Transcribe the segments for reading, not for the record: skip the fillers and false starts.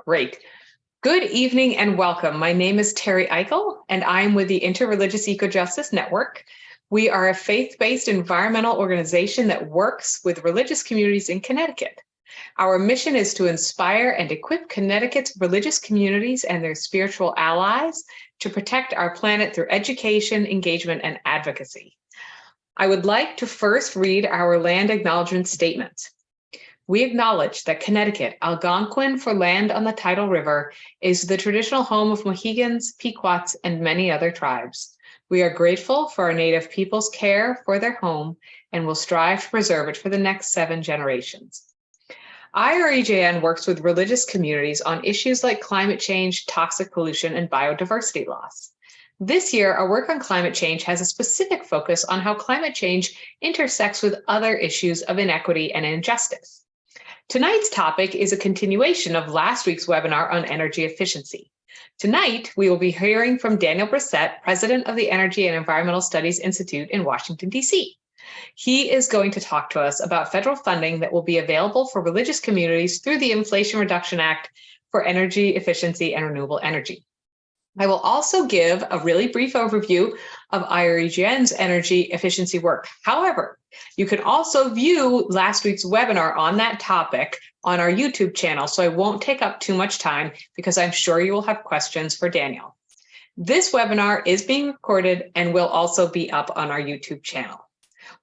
Great. Good evening and welcome. My name is Terry Eichel, and I'm with the Interreligious Eco-Justice Network. We are a faith-based environmental organization that works with religious communities in Connecticut. Our mission is to inspire and equip Connecticut's religious communities and their spiritual allies to protect our planet through education, engagement, and advocacy. I would like to first read our land acknowledgement statement. We acknowledge that Connecticut, Algonquin for land on the Tidal River, is the traditional home of Mohegans, Pequots, and many other tribes. We are grateful for our Native people's care for their home and will strive to preserve it for the next 7 generations. IREJN works with religious communities on issues like climate change, toxic pollution, and biodiversity loss. This year, our work on climate change has a specific focus on how climate change intersects with other issues of inequity and injustice. Tonight's topic is a continuation of last week's webinar on energy efficiency. Tonight, we will be hearing from Daniel Brissett, president of the Energy and Environmental Studies Institute in Washington, D.C. He is going to talk to us about federal funding that will be available for religious communities through the Inflation Reduction Act for energy efficiency and renewable energy. I will also give a really brief overview of IREJN's energy efficiency work. However, you can also view last week's webinar on that topic on our YouTube channel, so I won't take up too much time because I'm sure you will have questions for Daniel. This webinar is being recorded and will also be up on our YouTube channel.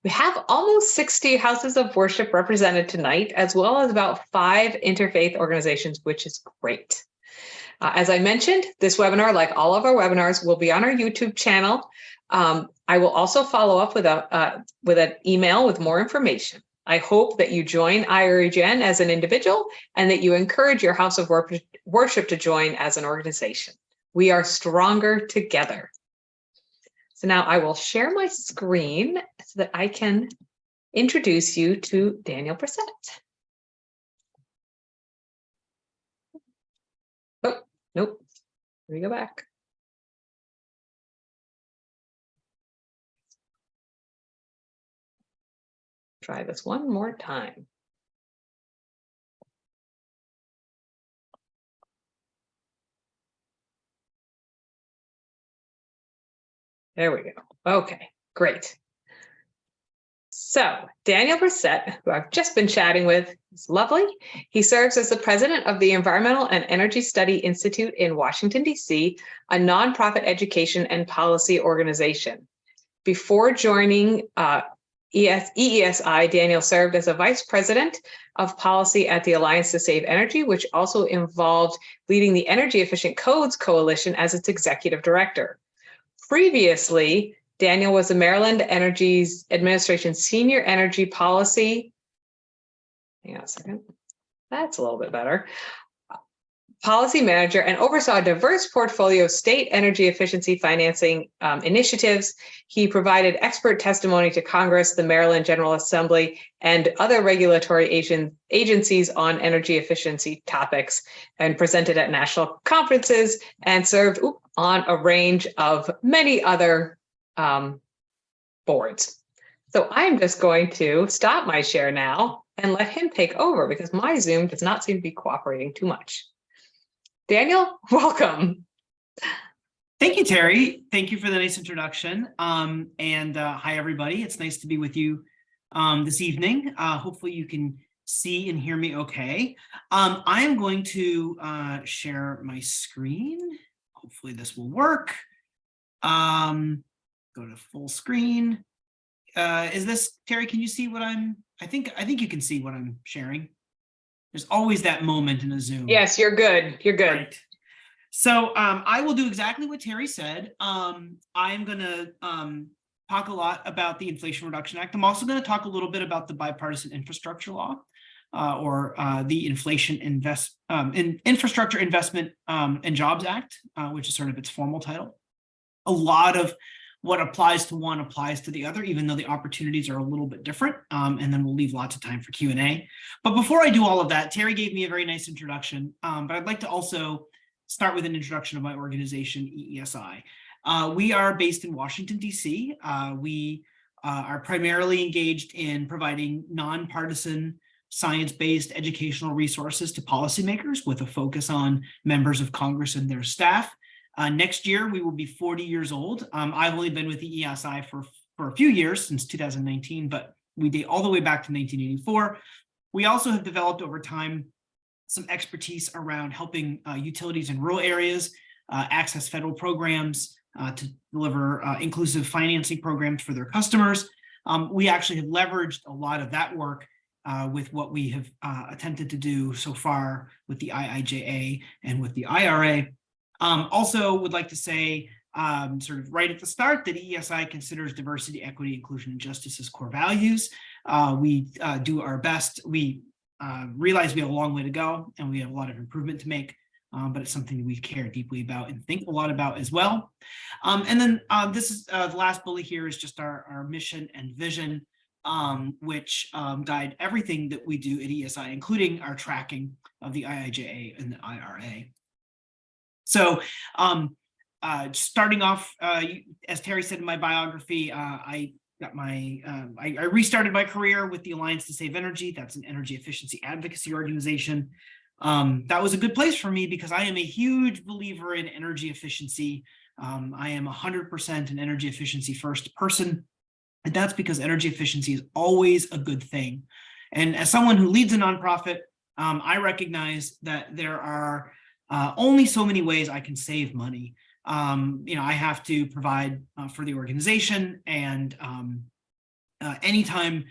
We have almost 60 houses of worship represented tonight, as well as about 5 interfaith organizations, which is great. As I mentioned, this webinar, like all of our webinars, will be on our YouTube channel. I will also follow up with an email with more information. I hope that you join IREJN as an individual and that you encourage your house of worship to join as an organization. We are stronger together. So now I will share my screen so that I can introduce you to Daniel Brissett. Oh, nope. Let me go back. Try this one more time. There we go. Okay, great. So Daniel Brissett, who I've just been chatting with, is lovely. He serves as the president of the Environmental and Energy Study Institute in Washington, D.C., a nonprofit education and policy organization. Before joining EESI, Daniel served as a vice president of policy at the Alliance to Save Energy, which also involved leading the Energy Efficient Codes Coalition as its executive director. Previously, Daniel was the Maryland Energy Administration Senior Energy Policy, hang on a second, that's a little bit better, policy manager, and oversaw a diverse portfolio of state energy efficiency financing initiatives. He provided expert testimony to Congress, the Maryland General Assembly, and other regulatory agencies on energy efficiency topics, and presented at national conferences and served on a range of many other boards. So I'm just going to stop my share now and let him take over because my Zoom does not seem to be cooperating too much. Daniel, welcome. Thank you, Terry. Thank you for the nice introduction. Hi, everybody. It's nice to be with you this evening. Hopefully you can see and hear me okay. I am going to share my screen. Hopefully this will work. Go to full screen. Is this, Terry, can you see what I think you can see what I'm sharing. There's always that moment in a Zoom. Yes, you're good. You're good. Right. So I will do exactly what Terry said. I'm going to talk a lot about the Inflation Reduction Act. I'm also going to talk a little bit about the Bipartisan Infrastructure Law, or the Infrastructure Investment and Jobs Act, which is sort of its formal title. A lot of what applies to one applies to the other, even though the opportunities are a little bit different. And then we'll leave lots of time for Q&A. But before I do all of that, Terry gave me a very nice introduction, but I'd like to also start with an introduction of my organization, EESI. We are based in Washington, D.C. We are primarily engaged in providing nonpartisan science-based educational resources to policymakers with a focus on members of Congress and their staff. Next year, we will be 40 years old. I've only been with the ESI for a few years, since 2019, but we date all the way back to 1984. We also have developed over time some expertise around helping utilities in rural areas access federal programs to deliver inclusive financing programs for their customers. We actually have leveraged a lot of that work with what we have attempted to do so far with the IIJA and with the IRA. Also would like to say sort of right at the start that EESI considers diversity, equity, inclusion, and justice as core values. We do our best. We realize we have a long way to go and we have a lot of improvement to make, but it's something that we care deeply about and think a lot about as well. And then this is the last bullet here is just our mission and vision, which guide everything that we do at EESI, including our tracking of the IIJA and the IRA. So starting off, as Terry said in my biography, I restarted my career with the Alliance to Save Energy. That's an energy efficiency advocacy organization. That was a good place for me because I am a huge believer in energy efficiency. I am 100% an energy efficiency first person. And that's because energy efficiency is always a good thing. And as someone who leads a nonprofit, I recognize that there are only so many ways I can save money. I have to provide for the organization, and anytime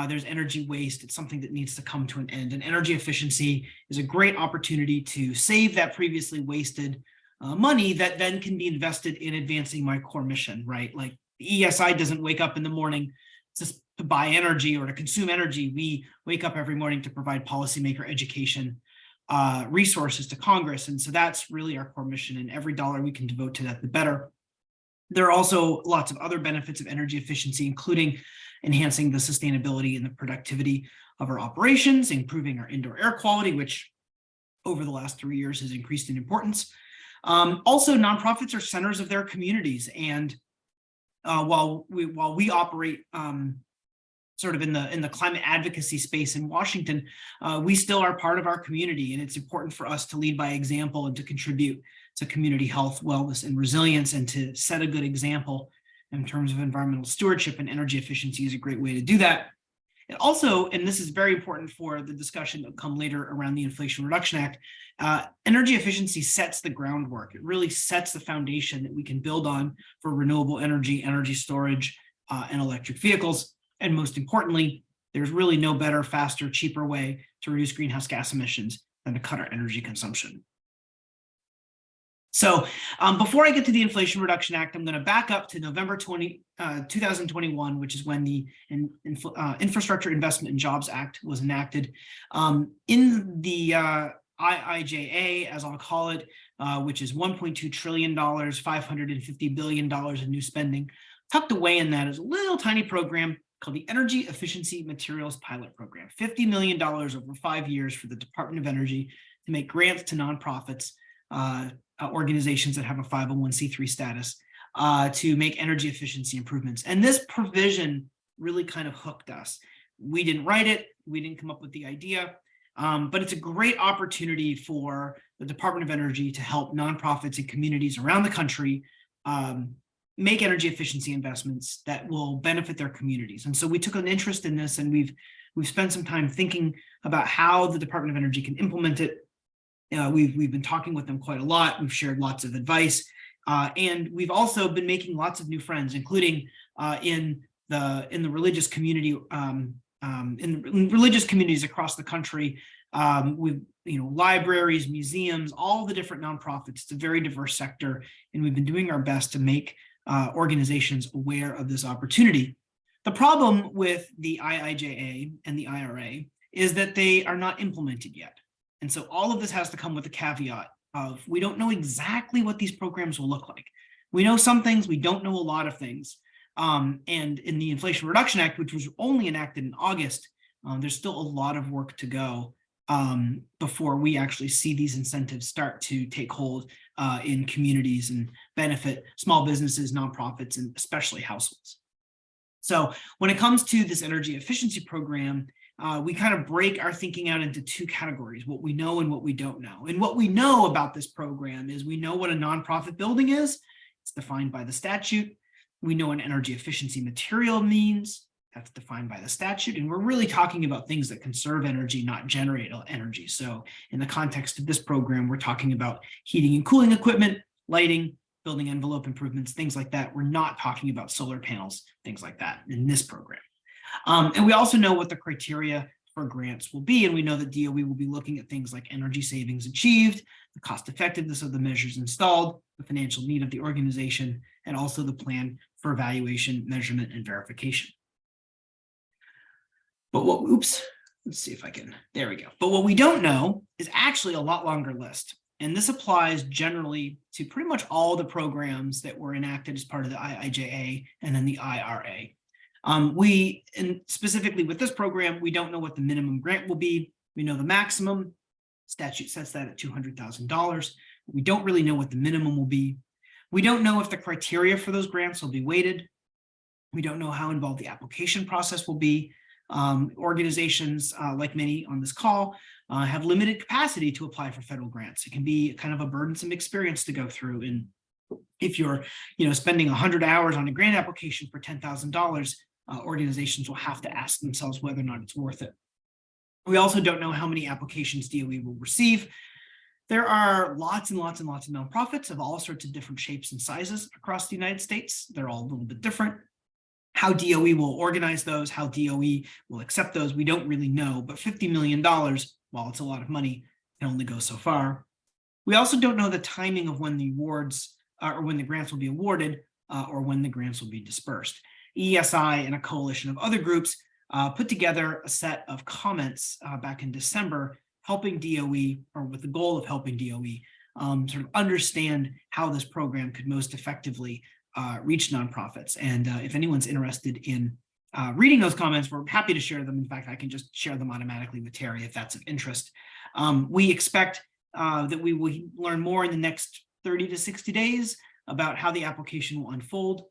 there's energy waste, it's something that needs to come to an end. And energy efficiency is a great opportunity to save that previously wasted money that then can be invested in advancing my core mission, right? Like the ESI doesn't wake up in the morning just to buy energy or to consume energy. We wake up every morning to provide policymaker education resources to Congress. And so that's really our core mission, and every dollar we can devote to that, the better. There are also lots of other benefits of energy efficiency, including enhancing the sustainability and the productivity of our operations, improving our indoor air quality, which over the last 3 years has increased in importance. Also, nonprofits are centers of their communities. And while we operate sort of in the climate advocacy space in Washington, we still are part of our community, and it's important for us to lead by example and to contribute to community health, wellness, and resilience, and to set a good example in terms of environmental stewardship, and energy efficiency is a great way to do that. And also, and this is very important for the discussion that will come later around the Inflation Reduction Act, energy efficiency sets the groundwork. It really sets the foundation that we can build on for renewable energy, energy storage, and electric vehicles. And most importantly, there's really no better, faster, cheaper way to reduce greenhouse gas emissions than to cut our energy consumption. So before I get to the Inflation Reduction Act, I'm going to back up to November 2021, which is when the Infrastructure Investment and Jobs Act was enacted. In the IIJA, as I'll call it, which is $1.2 trillion, $550 billion in new spending, tucked away in that is a little tiny program called the Energy Efficiency Materials Pilot Program, $50 million over 5 years for the Department of Energy to make grants to nonprofits, organizations that have a 501c3 status, to make energy efficiency improvements. And this provision really kind of hooked us. We didn't write it, we didn't come up with the idea, but it's a great opportunity for the Department of Energy to help nonprofits and communities around the country make energy efficiency investments that will benefit their communities. And so we took an interest in this, and we've spent some time thinking about how the Department of Energy can implement it. We've been talking with them quite a lot. We've shared lots of advice, and we've also been making lots of new friends, including in the religious community, in religious communities across the country. With libraries, museums, all the different nonprofits. It's a very diverse sector, and we've been doing our best to make organizations aware of this opportunity. The problem with the IIJA and the IRA is that they are not implemented yet. And so all of this has to come with a caveat of we don't know exactly what these programs will look like. We know some things, we don't know a lot of things. And in the Inflation Reduction Act, which was only enacted in August, there's still a lot of work to go before we actually see these incentives start to take hold in communities and benefit small businesses, nonprofits, and especially households. So when it comes to this energy efficiency program, we kind of break our thinking out into two categories, what we know and what we don't know. And what we know about this program is we know what a nonprofit building is. It's defined by the statute. We know an energy efficiency material means. That's defined by the statute. And we're really talking about things that conserve energy, not generate energy. So in the context of this program, we're talking about heating and cooling equipment, lighting, building envelope improvements, things like that. We're not talking about solar panels, things like that in this program. And we also know what the criteria for grants will be. And we know that DOE will be looking at things like energy savings achieved, the cost effectiveness of the measures installed, the financial need of the organization, and also the plan for evaluation, measurement, and verification. But let's see if I can, there we go. But what we don't know is actually a lot longer list. And this applies generally to pretty much all the programs that were enacted as part of the IIJA and then the IRA. And specifically with this program, we don't know what the minimum grant will be. We know the maximum. Statute sets that at $200,000. We don't really know what the minimum will be. We don't know if the criteria for those grants will be weighted. We don't know how involved the application process will be. Organizations, like many on this call, have limited capacity to apply for federal grants. It can be kind of a burdensome experience to go through. And if you're, spending 100 hours on a grant application for $10,000, organizations will have to ask themselves whether or not it's worth it. We also don't know how many applications DOE will receive. There are lots and lots and lots of nonprofits of all sorts of different shapes and sizes across the United States. They're all a little bit different. How DOE will organize those, how DOE will accept those, we don't really know. But $50 million, while it's a lot of money, can only go so far. We also don't know the timing of when the awards or when the grants will be awarded or when the grants will be dispersed. EESI and a coalition of other groups put together a set of comments back in December, helping DOE, or with the goal of helping DOE sort of understand how this program could most effectively reach nonprofits. And if anyone's interested in reading those comments, we're happy to share them. In fact, I can just share them automatically with Terry if that's of interest. We expect that we will learn more in the next 30 to 60 days about how the application will unfold.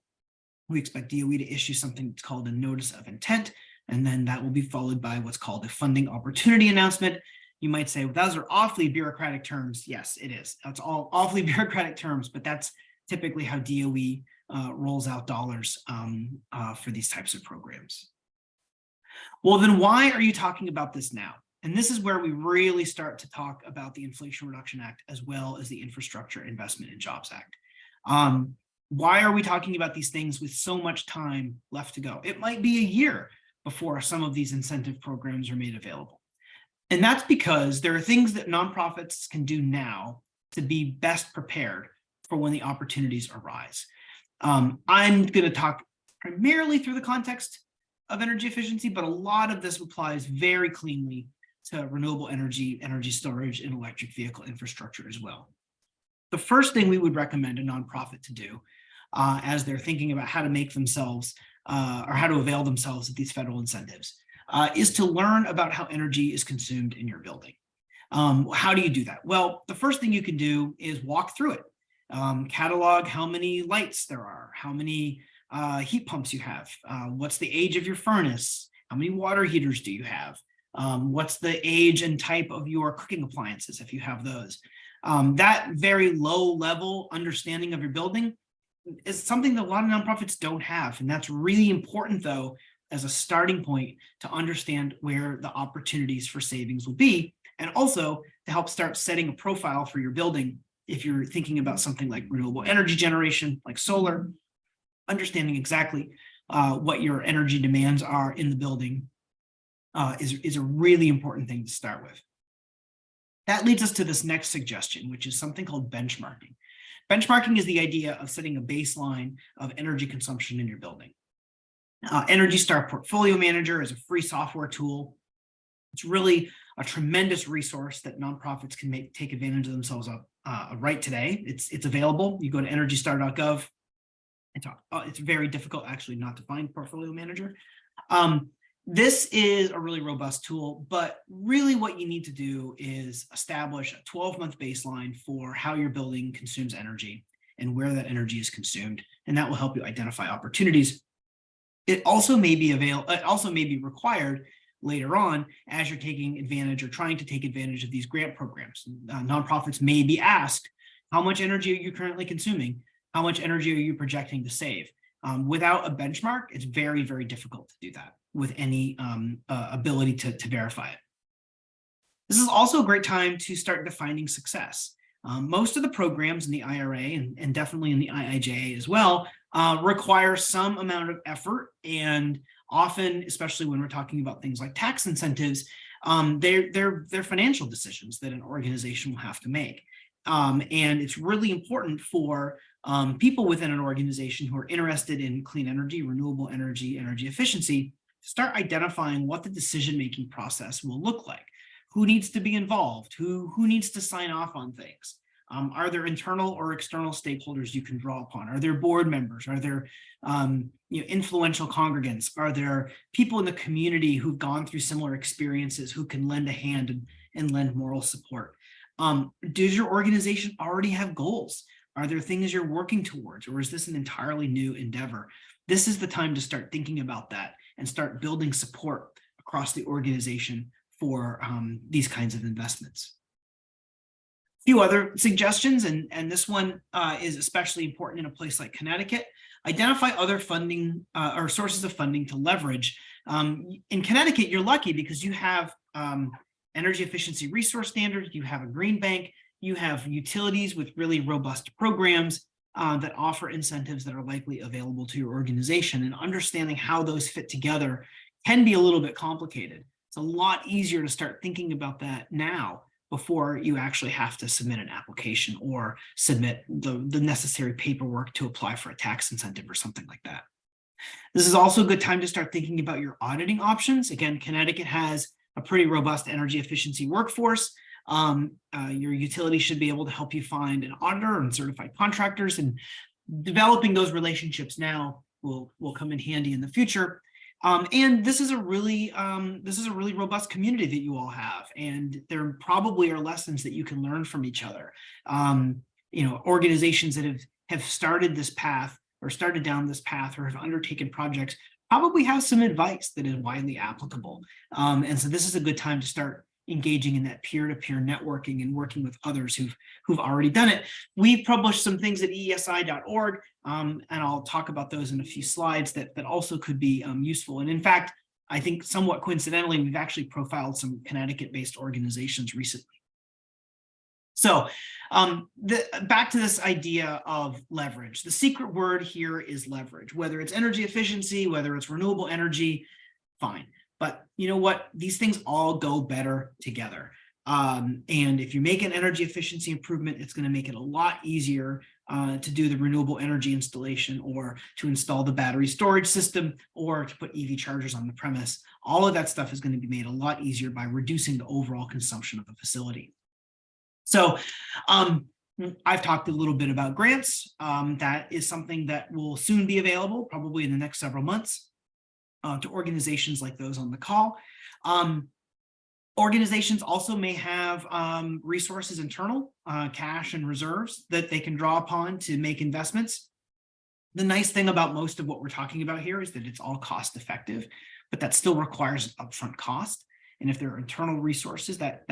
We expect DOE to issue something that's called a notice of intent, and then that will be followed by what's called a funding opportunity announcement. You might say, well, those are awfully bureaucratic terms. Yes, it is. That's all awfully bureaucratic terms, but that's typically how DOE rolls out dollars for these types of programs. Well, then why are you talking about this now? And this is where we really start to talk about the Inflation Reduction Act as well as the Infrastructure Investment and Jobs Act. Why are we talking about these things with so much time left to go? It might be a year before some of these incentive programs are made available. And that's because there are things that nonprofits can do now to be best prepared for when the opportunities arise. I'm going to talk primarily through the context of energy efficiency, but a lot of this applies very cleanly to renewable energy, energy storage, and electric vehicle infrastructure as well. The first thing we would recommend a nonprofit to do as they're thinking about how to make themselves or how to avail themselves of these federal incentives is to learn about how energy is consumed in your building. How do you do that? Well, the first thing you can do is walk through it. Catalog how many lights there are, how many heat pumps you have, what's the age of your furnace, how many water heaters do you have, what's the age and type of your cooking appliances if you have those. That very low level understanding of your building is something that a lot of nonprofits don't have. And that's really important, though, as a starting point to understand where the opportunities for savings will be, and also to help start setting a profile for your building. If you're thinking about something like renewable energy generation, like solar, understanding exactly what your energy demands are in the building is a really important thing to start with. That leads us to this next suggestion, which is something called benchmarking. Benchmarking is the idea of setting a baseline of energy consumption in your building. Energy Star Portfolio Manager is a free software tool. It's really a tremendous resource that nonprofits can take advantage of themselves of right today. It's available. You go to energystar.gov. It's very difficult actually not to find Portfolio Manager. This is a really robust tool, but really what you need to do is establish a 12-month baseline for how your building consumes energy and where that energy is consumed, and that will help you identify opportunities. It also may be required later on as you're taking advantage or trying to take advantage of these grant programs. Nonprofits may be asked, how much energy are you currently consuming? How much energy are you projecting to save? Without a benchmark, it's very, very difficult to do that with any ability to verify it. This is also a great time to start defining success. Most of the programs in the IRA and definitely in the IIJA as well require some amount of effort, and often, especially when we're talking about things like tax incentives, they're financial decisions that an organization will have to make. And it's really important for people within an organization who are interested in clean energy, renewable energy, energy efficiency, to start identifying what the decision-making process will look like. Who needs to be involved? Who needs to sign off on things? Are there internal or external stakeholders you can draw upon? Are there board members? Are there influential congregants? Are there people in the community who've gone through similar experiences who can lend a hand and lend moral support? Does your organization already have goals? Are there things you're working towards, or is this an entirely new endeavor? This is the time to start thinking about that and start building support across the organization for these kinds of investments. A few other suggestions, and this one is especially important in a place like Connecticut. Identify other funding or sources of funding to leverage. In Connecticut, you're lucky because you have energy efficiency resource standards, you have a green bank, you have utilities with really robust programs that offer incentives that are likely available to your organization, and understanding how those fit together can be a little bit complicated. It's a lot easier to start thinking about that now before you actually have to submit an application or submit the necessary paperwork to apply for a tax incentive or something like that. This is also a good time to start thinking about your auditing options. Again, Connecticut has a pretty robust energy efficiency workforce. Your utility should be able to help you find an auditor and certified contractors, and developing those relationships now will come in handy in the future. And this is a really robust community that you all have, and there probably are lessons that you can learn from each other. Organizations that have started this path or started down this path or have undertaken projects probably have some advice that is widely applicable. And so this is a good time to start engaging in that peer-to-peer networking and working with others who've already done it. We've published some things at eesi.org, and I'll talk about those in a few slides that also could be useful. And in fact, I think somewhat coincidentally, we've actually profiled some Connecticut-based organizations recently. So back to this idea of leverage. The secret word here is leverage. Whether it's energy efficiency, whether it's renewable energy, fine. But you know what? These things all go better together. And if you make an energy efficiency improvement, it's going to make it a lot easier to do the renewable energy installation, or to install the battery storage system, or to put EV chargers on the premise. All of that stuff is going to be made a lot easier by reducing the overall consumption of the facility. So I've talked a little bit about grants. That is something that will soon be available, probably in the next several months, to organizations like those on the call. Organizations also may have resources internal, cash and reserves that they can draw upon to make investments. The nice thing about most of what we're talking about here is that it's all cost effective, but that still requires an upfront cost. And if there are internal resources, that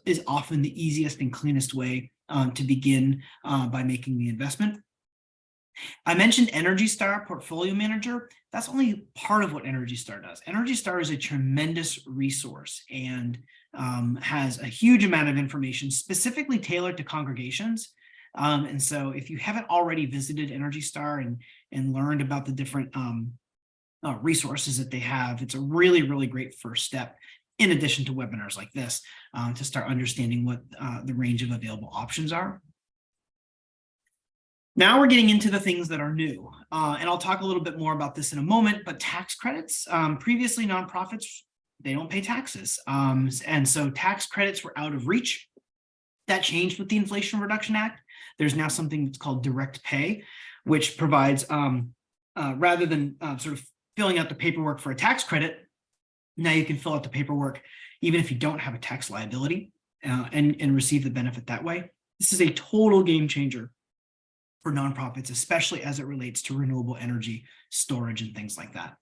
is often the easiest and cleanest way to begin by making the investment. I mentioned Energy Star Portfolio Manager. That's only part of what Energy Star does. Energy Star is a tremendous resource and has a huge amount of information specifically tailored to congregations. And so if you haven't already visited Energy Star and learned about the different resources that they have, it's a really, really great first step, in addition to webinars like this, to start understanding what the range of available options are. Now we're getting into the things that are new, and I'll talk a little bit more about this in a moment, but tax credits. Previously, nonprofits, they don't pay taxes, and so tax credits were out of reach. That changed with the Inflation Reduction Act. There's now something that's called direct pay, which provides, rather than sort of filling out the paperwork for a tax credit, now you can fill out the paperwork even if you don't have a tax liability and receive the benefit that way. This is a total game changer for nonprofits, especially as it relates to renewable energy storage and things like that.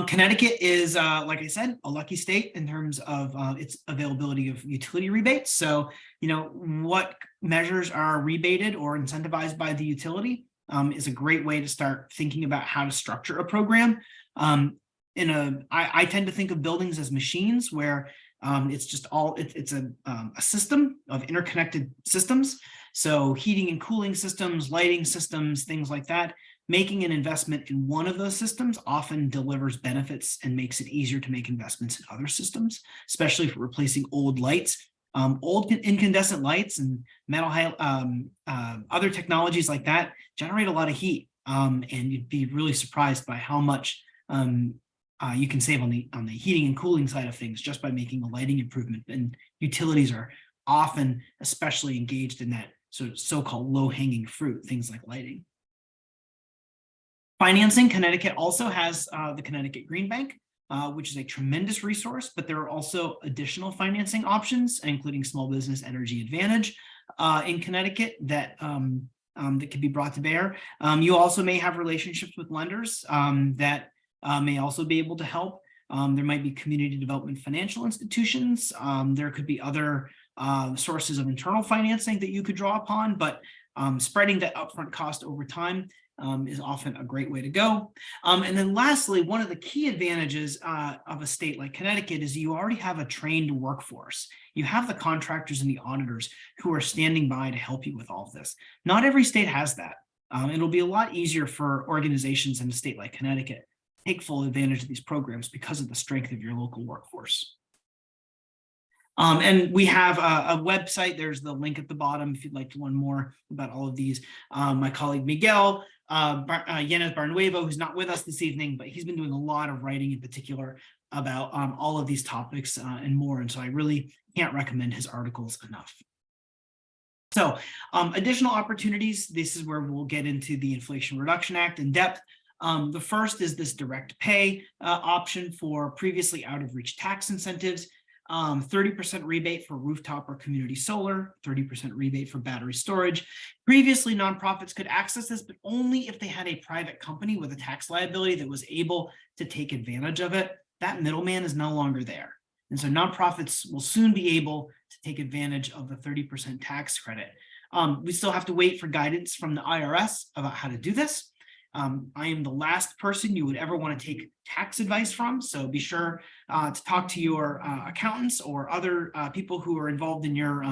Connecticut is, like I said, a lucky state in terms of its availability of utility rebates. So, what measures are rebated or incentivized by the utility is a great way to start thinking about how to structure a program. I tend to think of buildings as machines where it's just it's a system of interconnected systems. So heating and cooling systems, lighting systems, things like that. Making an investment in one of those systems often delivers benefits and makes it easier to make investments in other systems, especially for replacing old lights. Old incandescent lights and other technologies like that generate a lot of heat, and you'd be really surprised by how much you can save on the heating and cooling side of things just by making a lighting improvement. And utilities are often especially engaged in that so-called low-hanging fruit, things like lighting. Financing, Connecticut also has the Connecticut Green Bank, which is a tremendous resource, but there are also additional financing options, including Small Business Energy Advantage in Connecticut that can be brought to bear. You also may have relationships with lenders that may also be able to help. There might be community development financial institutions. There could be other sources of internal financing that you could draw upon, but spreading that upfront cost over time is often a great way to go. And then lastly, one of the key advantages of a state like Connecticut is you already have a trained workforce. You have the contractors and the auditors who are standing by to help you with all of this. Not every state has that. It'll be a lot easier for organizations in a state like Connecticut to take full advantage of these programs because of the strength of your local workforce. And we have a website. There's the link at the bottom if you'd like to learn more about all of these. My colleague Miguel Yanez Barnuevo, who's not with us this evening, but he's been doing a lot of writing in particular about all of these topics and more. And so I really can't recommend his articles enough. So additional opportunities. This is where we'll get into the Inflation Reduction Act in depth. The first is this direct pay option for previously out of reach tax incentives. 30% rebate for rooftop or community solar, 30% rebate for battery storage. Previously, nonprofits could access this, but only if they had a private company with a tax liability that was able to take advantage of it. That middleman is no longer there. And so nonprofits will soon be able to take advantage of the 30% tax credit. We still have to wait for guidance from the IRS about how to do this. I am the last person you would ever want to take tax advice from, so be sure to talk to your accountants or other people who are involved in your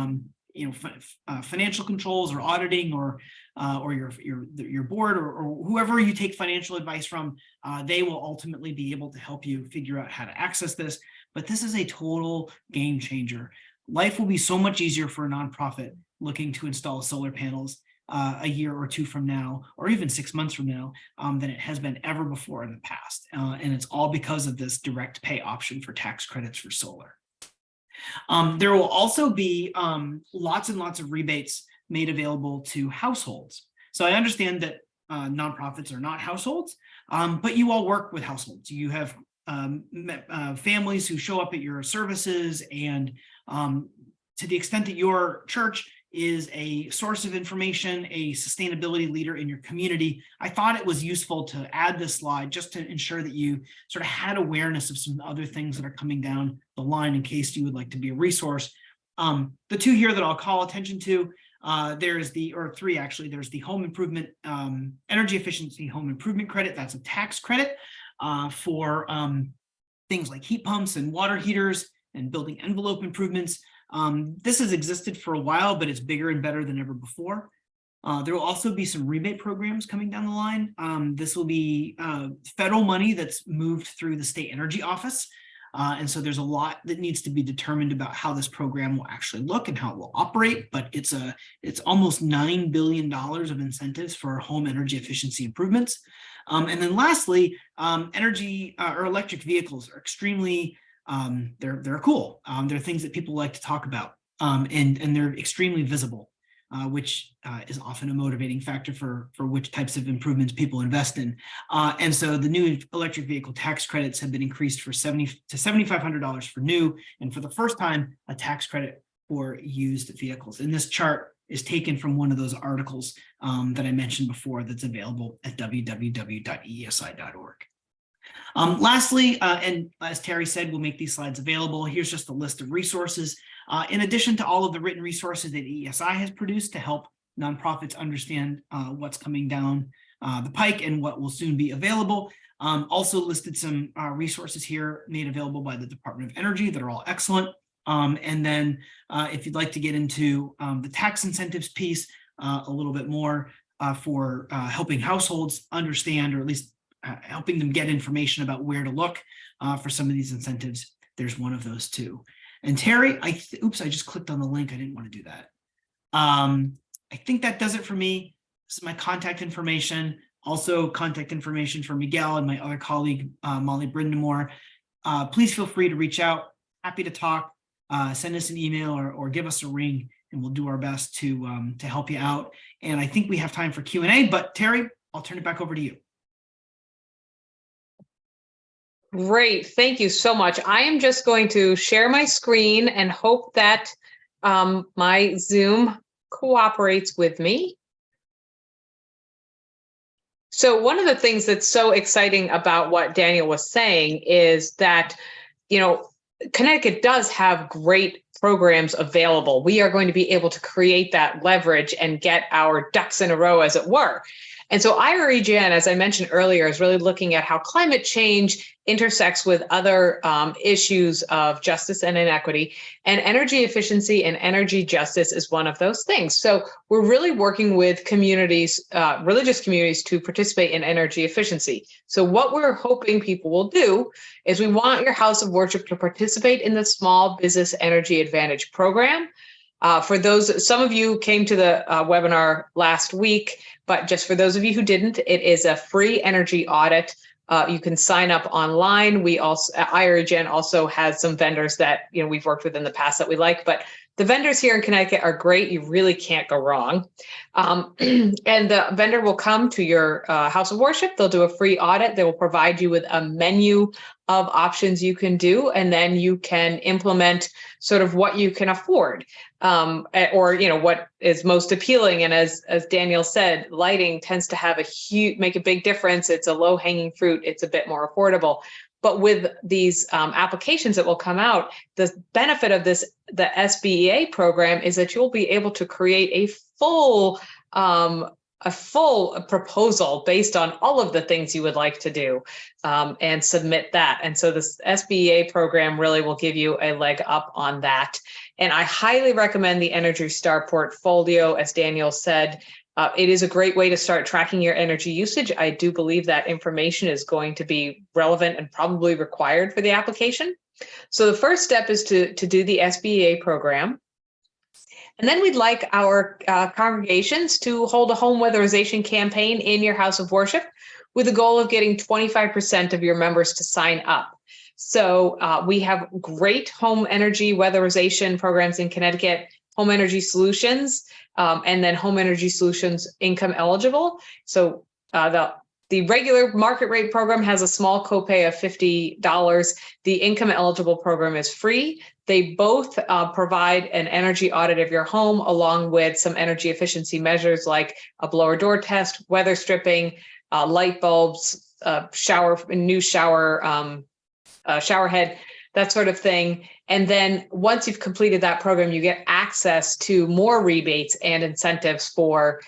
financial controls or auditing or your board or whoever you take financial advice from. They will ultimately be able to help you figure out how to access this, but this is a total game changer. Life will be so much easier for a nonprofit looking to install solar panels a year or two from now, or even 6 months from now, than it has been ever before in the past. And it's all because of this direct pay option for tax credits for solar. There will also be lots and lots of rebates made available to households. So I understand that nonprofits are not households, but you all work with households. You have families who show up at your services, and to the extent that your church is a source of information, a sustainability leader in your community, I thought it was useful to add this slide just to ensure that you sort of had awareness of some other things that are coming down the line in case you would like to be a resource. The two here that I'll call attention to, there's the home improvement, energy efficiency home improvement credit. That's a tax credit for things like heat pumps and water heaters and building envelope improvements. This has existed for a while, but it's bigger and better than ever before. There will also be some rebate programs coming down the line. This will be federal money that's moved through the state energy office. And so there's a lot that needs to be determined about how this program will actually look and how it will operate. But it's almost $9 billion of incentives for home energy efficiency improvements. And then lastly, energy or electric vehicles are extremely they're cool. They're things that people like to talk about, and they're extremely visible, which is often a motivating factor for which types of improvements people invest in. And so the new electric vehicle tax credits have been increased for $7,000 to $7,500 for new, and for the first time, a tax credit for used vehicles. And this chart is taken from one of those articles that I mentioned before that's available at www.eesi.org. Lastly, and as Terry said, we'll make these slides available. Here's just a list of resources. In addition to all of the written resources that ESI has produced to help nonprofits understand what's coming down the pike and what will soon be available. Also listed some resources here made available by the Department of Energy that are all excellent. And then if you'd like to get into the tax incentives piece a little bit more for helping households understand, or at least helping them get information about where to look for some of these incentives, there's one of those too. And Terry, oops, I just clicked on the link. I didn't want to do that. I think that does it for me. This is my contact information. Also contact information for Miguel and my other colleague, Molly Brindamore. Please feel free to reach out. Happy to talk. Send us an email or give us a ring, and we'll do our best to help you out. And I think we have time for Q&A, but Terry, I'll turn it back over to you. Great, thank you so much. I am just going to share my screen and hope that my Zoom cooperates with me. So one of the things that's so exciting about what Daniel was saying is that, you know, Connecticut does have great programs available. We are going to be able to create that leverage and get our ducks in a row, as it were. And so IREGN, as I mentioned earlier, is really looking at how climate change intersects with other issues of justice and inequity, and energy efficiency and energy justice is one of those things. So we're really working with communities, religious communities, to participate in energy efficiency. So what we're hoping people will do is we want your house of worship to participate in the Small Business Energy Advantage program. For those, some of you came to the webinar last week, but just for those of you who didn't, it is a free energy audit. You can sign up online. We also, IREGN also has some vendors that, you know, we've worked with in the past that we like, but the vendors here in Connecticut are great. You really can't go wrong. And the vendor will come to your house of worship. They'll do a free audit. They will provide you with a menu of options you can do, and then you can implement sort of what you can afford, or, you know, what is most appealing. And as Daniel said, lighting tends to have make a big difference. It's a low hanging fruit. It's a bit more affordable. But with these applications that will come out, the benefit of the SBEA program is that you'll be able to create a full proposal based on all of the things you would like to do, and submit that. And so this SBEA program really will give you a leg up on that. And I highly recommend the Energy Star portfolio. As Daniel said, it is a great way to start tracking your energy usage. I do believe that information is going to be relevant and probably required for the application. So the first step is to do the SBEA program. And then we'd like our congregations to hold a home weatherization campaign in your house of worship with the goal of getting 25% of your members to sign up. So we have great home energy weatherization programs in Connecticut, Home Energy Solutions, and then Home Energy Solutions income eligible. So the regular market rate program has a small copay of $50. The income eligible program is free. They both provide an energy audit of your home along with some energy efficiency measures like a blower door test, weather stripping, light bulbs, new shower head, that sort of thing. And then once you've completed that program, you get access to more rebates and incentives for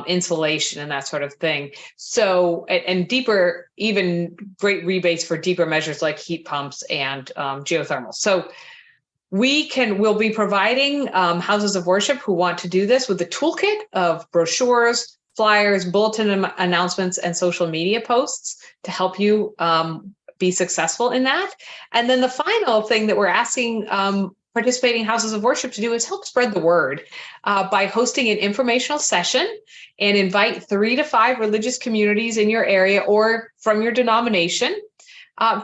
insulation and that sort of thing. So, and deeper, even great rebates for deeper measures like heat pumps and geothermal. So we'll be providing houses of worship who want to do this with a toolkit of brochures, flyers, bulletin announcements, and social media posts to help you be successful in that. And then the final thing that we're asking participating houses of worship to do is help spread the word by hosting an informational session and invite 3 to 5 religious communities in your area or from your denomination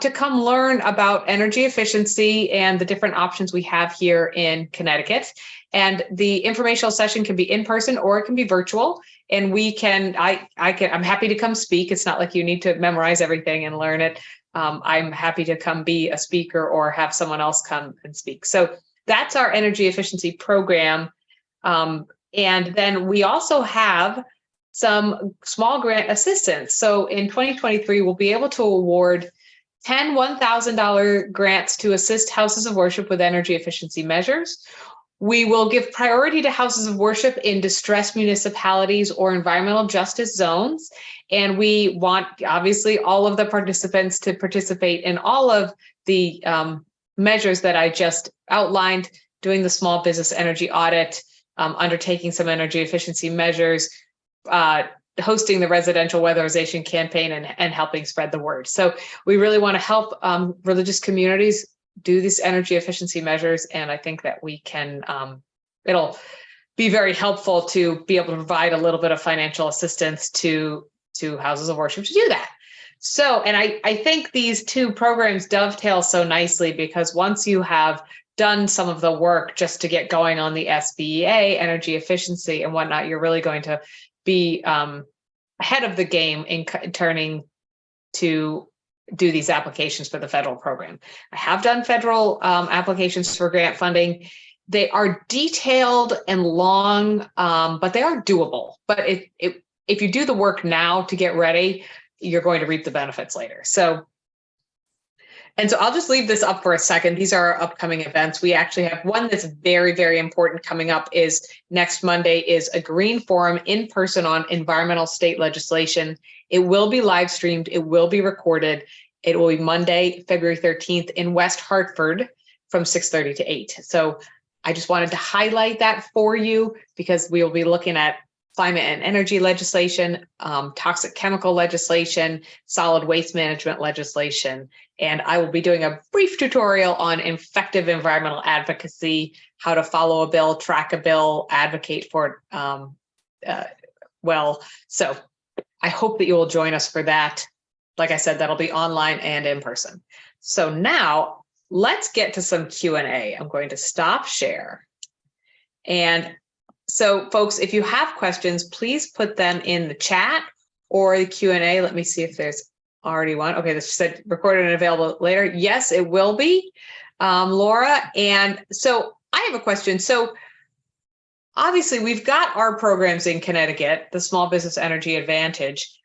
to come learn about energy efficiency and the different options we have here in Connecticut. And the informational session can be in person or it can be virtual. And I'm happy to come speak. It's not like you need to memorize everything and learn it. I'm happy to come be a speaker or have someone else come and speak. So that's our energy efficiency program. And then we also have some small grant assistance. So in 2023, we'll be able to award 10 $1,000 grants to assist houses of worship with energy efficiency measures. We will give priority to houses of worship in distressed municipalities or environmental justice zones. And we want, obviously, all of the participants to participate in all of the measures that I just outlined, doing the small business energy audit, undertaking some energy efficiency measures, hosting the residential weatherization campaign, and helping spread the word. So we really want to help religious communities do these energy efficiency measures. And I think that we can, it'll be very helpful to be able to provide a little bit of financial assistance to houses of worship to do that. So, and I think these two programs dovetail so nicely, because once you have done some of the work just to get going on the SBEA, energy efficiency and whatnot, you're really going to be ahead of the game in turning to do these applications for the federal program. I have done federal applications for grant funding. They are detailed and long, but they are doable. But if you do the work now to get ready, you're going to reap the benefits later. So I'll just leave this up for a second. These are our upcoming events. We actually have one that's very, very important coming up. Is next Monday is a Green Forum in person on environmental state legislation. It will be live streamed. It will be recorded. It will be Monday, February 13th in West Hartford from 6:30 to 8. So I just wanted to highlight that for you, because we will be looking at climate and energy legislation, toxic chemical legislation, solid waste management legislation. And I will be doing a brief tutorial on effective environmental advocacy, how to follow a bill, track a bill, advocate for it well. So I hope that you will join us for that. Like I said, that'll be online and in person. So now let's get to some Q&A. I'm going to stop share. And so folks, if you have questions, please put them in the chat or the Q&A. Let me see if there's already one. Okay, this said recorded and available later. Yes, it will be, Laura. And so I have a question. So obviously we've got our programs in Connecticut, the Small Business Energy Advantage.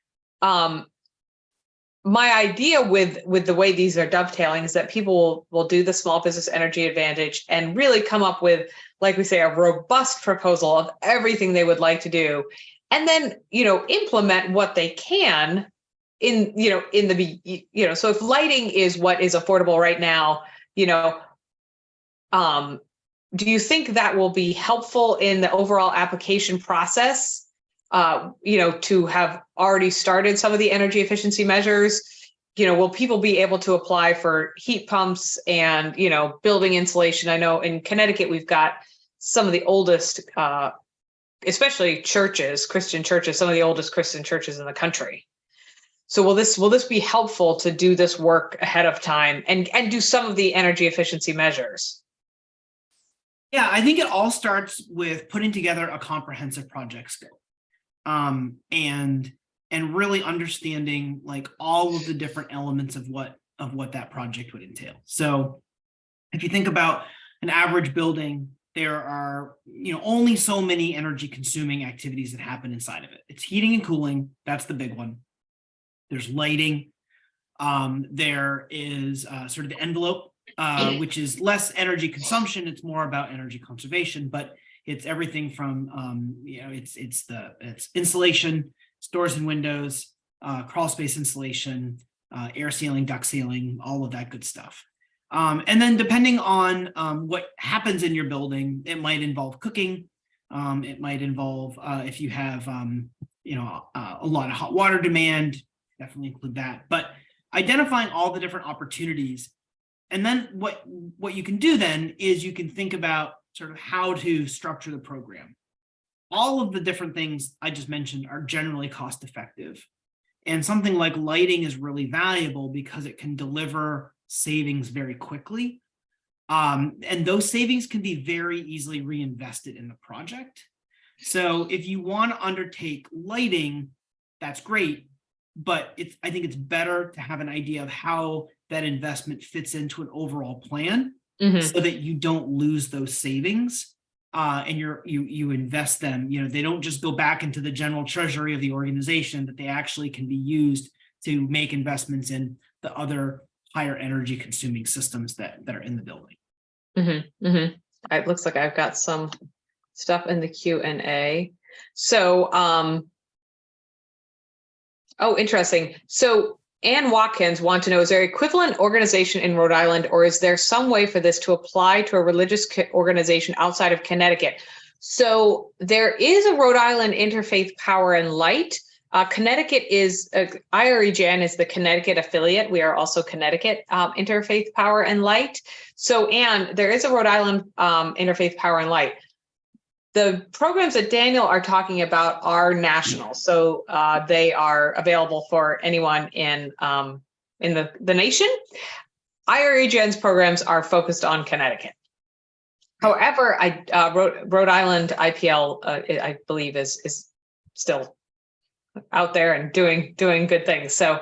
My idea with the way these are dovetailing is that people will do the Small Business Energy Advantage and really come up with, like we say, a robust proposal of everything they would like to do, and then, implement what they can in the, so if lighting is what is affordable right now, do you think that will be helpful in the overall application process? To have already started some of the energy efficiency measures, will people be able to apply for heat pumps and, building insulation? I know in Connecticut, we've got some of the oldest, especially churches, Christian churches, some of the oldest Christian churches in the country. So will this be helpful to do this work ahead of time and do some of the energy efficiency measures? Yeah, I think it all starts with putting together a comprehensive project scope. And really understanding like all of the different elements of what that project would entail. So if you think about an average building, there are only so many energy consuming activities that happen inside of it. It's heating and cooling. That's the big one. There's lighting. There is sort of the envelope, which is less energy consumption. It's more about energy conservation, but it's everything from, it's insulation, it's doors and windows, crawl space insulation, air sealing, duct sealing, all of that good stuff. And then depending on what happens in your building, it might involve cooking. It might involve, if you have, a lot of hot water demand, definitely include that. But identifying all the different opportunities. And then what you can do then is you can think about sort of how to structure the program. All of the different things I just mentioned are generally cost effective. And something like lighting is really valuable because it can deliver savings very quickly. And those savings can be very easily reinvested in the project. So if you want to undertake lighting, that's great. But I think it's better to have an idea of how that investment fits into an overall plan. Mm-hmm. So that you don't lose those savings and you invest them. They don't just go back into the general treasury of the organization, that they actually can be used to make investments in the other higher energy consuming systems that are in the building. It looks like I've got some stuff in the Q&A. So, oh, interesting. So Ann Watkins wants to know, is there equivalent organization in Rhode Island, or is there some way for this to apply to a religious organization outside of Connecticut? So there is a Rhode Island Interfaith Power and Light. Connecticut is, IREJN is the Connecticut affiliate. We are also Connecticut Interfaith Power and Light. So, Ann, there is a Rhode Island Interfaith Power and Light. The programs that Daniel are talking about are national, so they are available for anyone in the nation. IREJN's programs are focused on Connecticut. However, Rhode Island IPL, I believe, is still out there and doing good things. So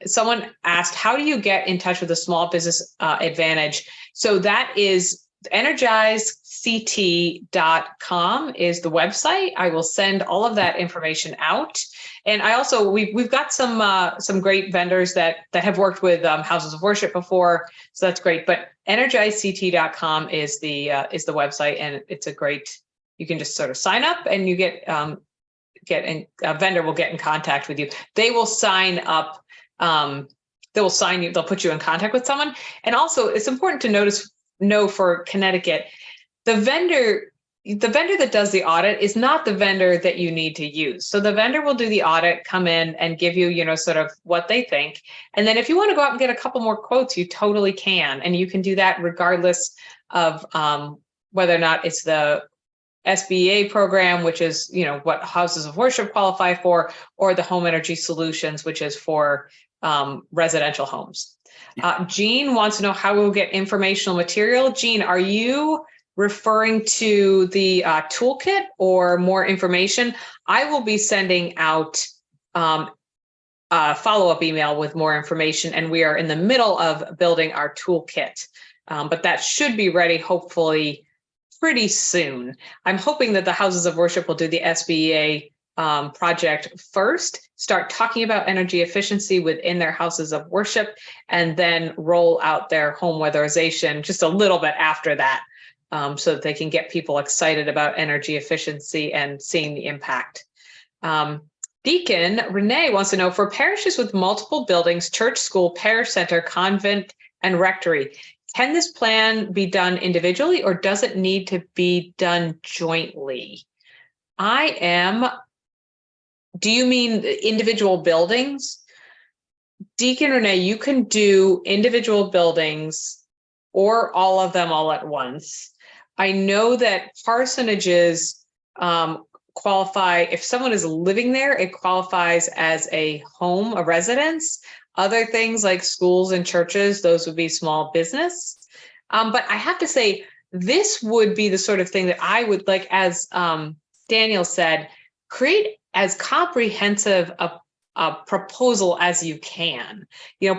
someone asked, how do you get in touch with the Small Business Advantage? So that is energizect.com is the website. I will send all of that information out. And I also, we've got some great vendors that have worked with houses of worship before. So that's great. But energizect.com is the website, and it's a great, you can just sort of sign up and you get a vendor will get in contact with you. They will sign up. They'll put you in contact with someone. And also it's important to know for Connecticut, the vendor that does the audit is not the vendor that you need to use. So the vendor will do the audit, come in and give you, sort of what they think. And then if you want to go out and get a couple more quotes, you totally can. And you can do that regardless of whether or not it's the SBA program, which is, what houses of worship qualify for, or the home energy solutions, which is for residential homes. Jean wants to know how we'll get informational material. Jean, are you referring to the toolkit or more information? I will be sending out a follow-up email with more information, and we are in the middle of building our toolkit, but that should be ready hopefully pretty soon. I'm hoping that the houses of worship will do the SBA project first, start talking about energy efficiency within their houses of worship, and then roll out their home weatherization just a little bit after that, so that they can get people excited about energy efficiency and seeing the impact. Deacon Renee wants to know, for parishes with multiple buildings, church, school, parish center, convent, and rectory, can this plan be done individually, or does it need to be done jointly? Do you mean individual buildings? Deacon Renee, you can do individual buildings or all of them all at once. I know that parsonages qualify, if someone is living there, it qualifies as a home, a residence. Other things like schools and churches, those would be small business. But I have to say, this would be the sort of thing that I would like, as Daniel said, create as comprehensive a proposal as you can.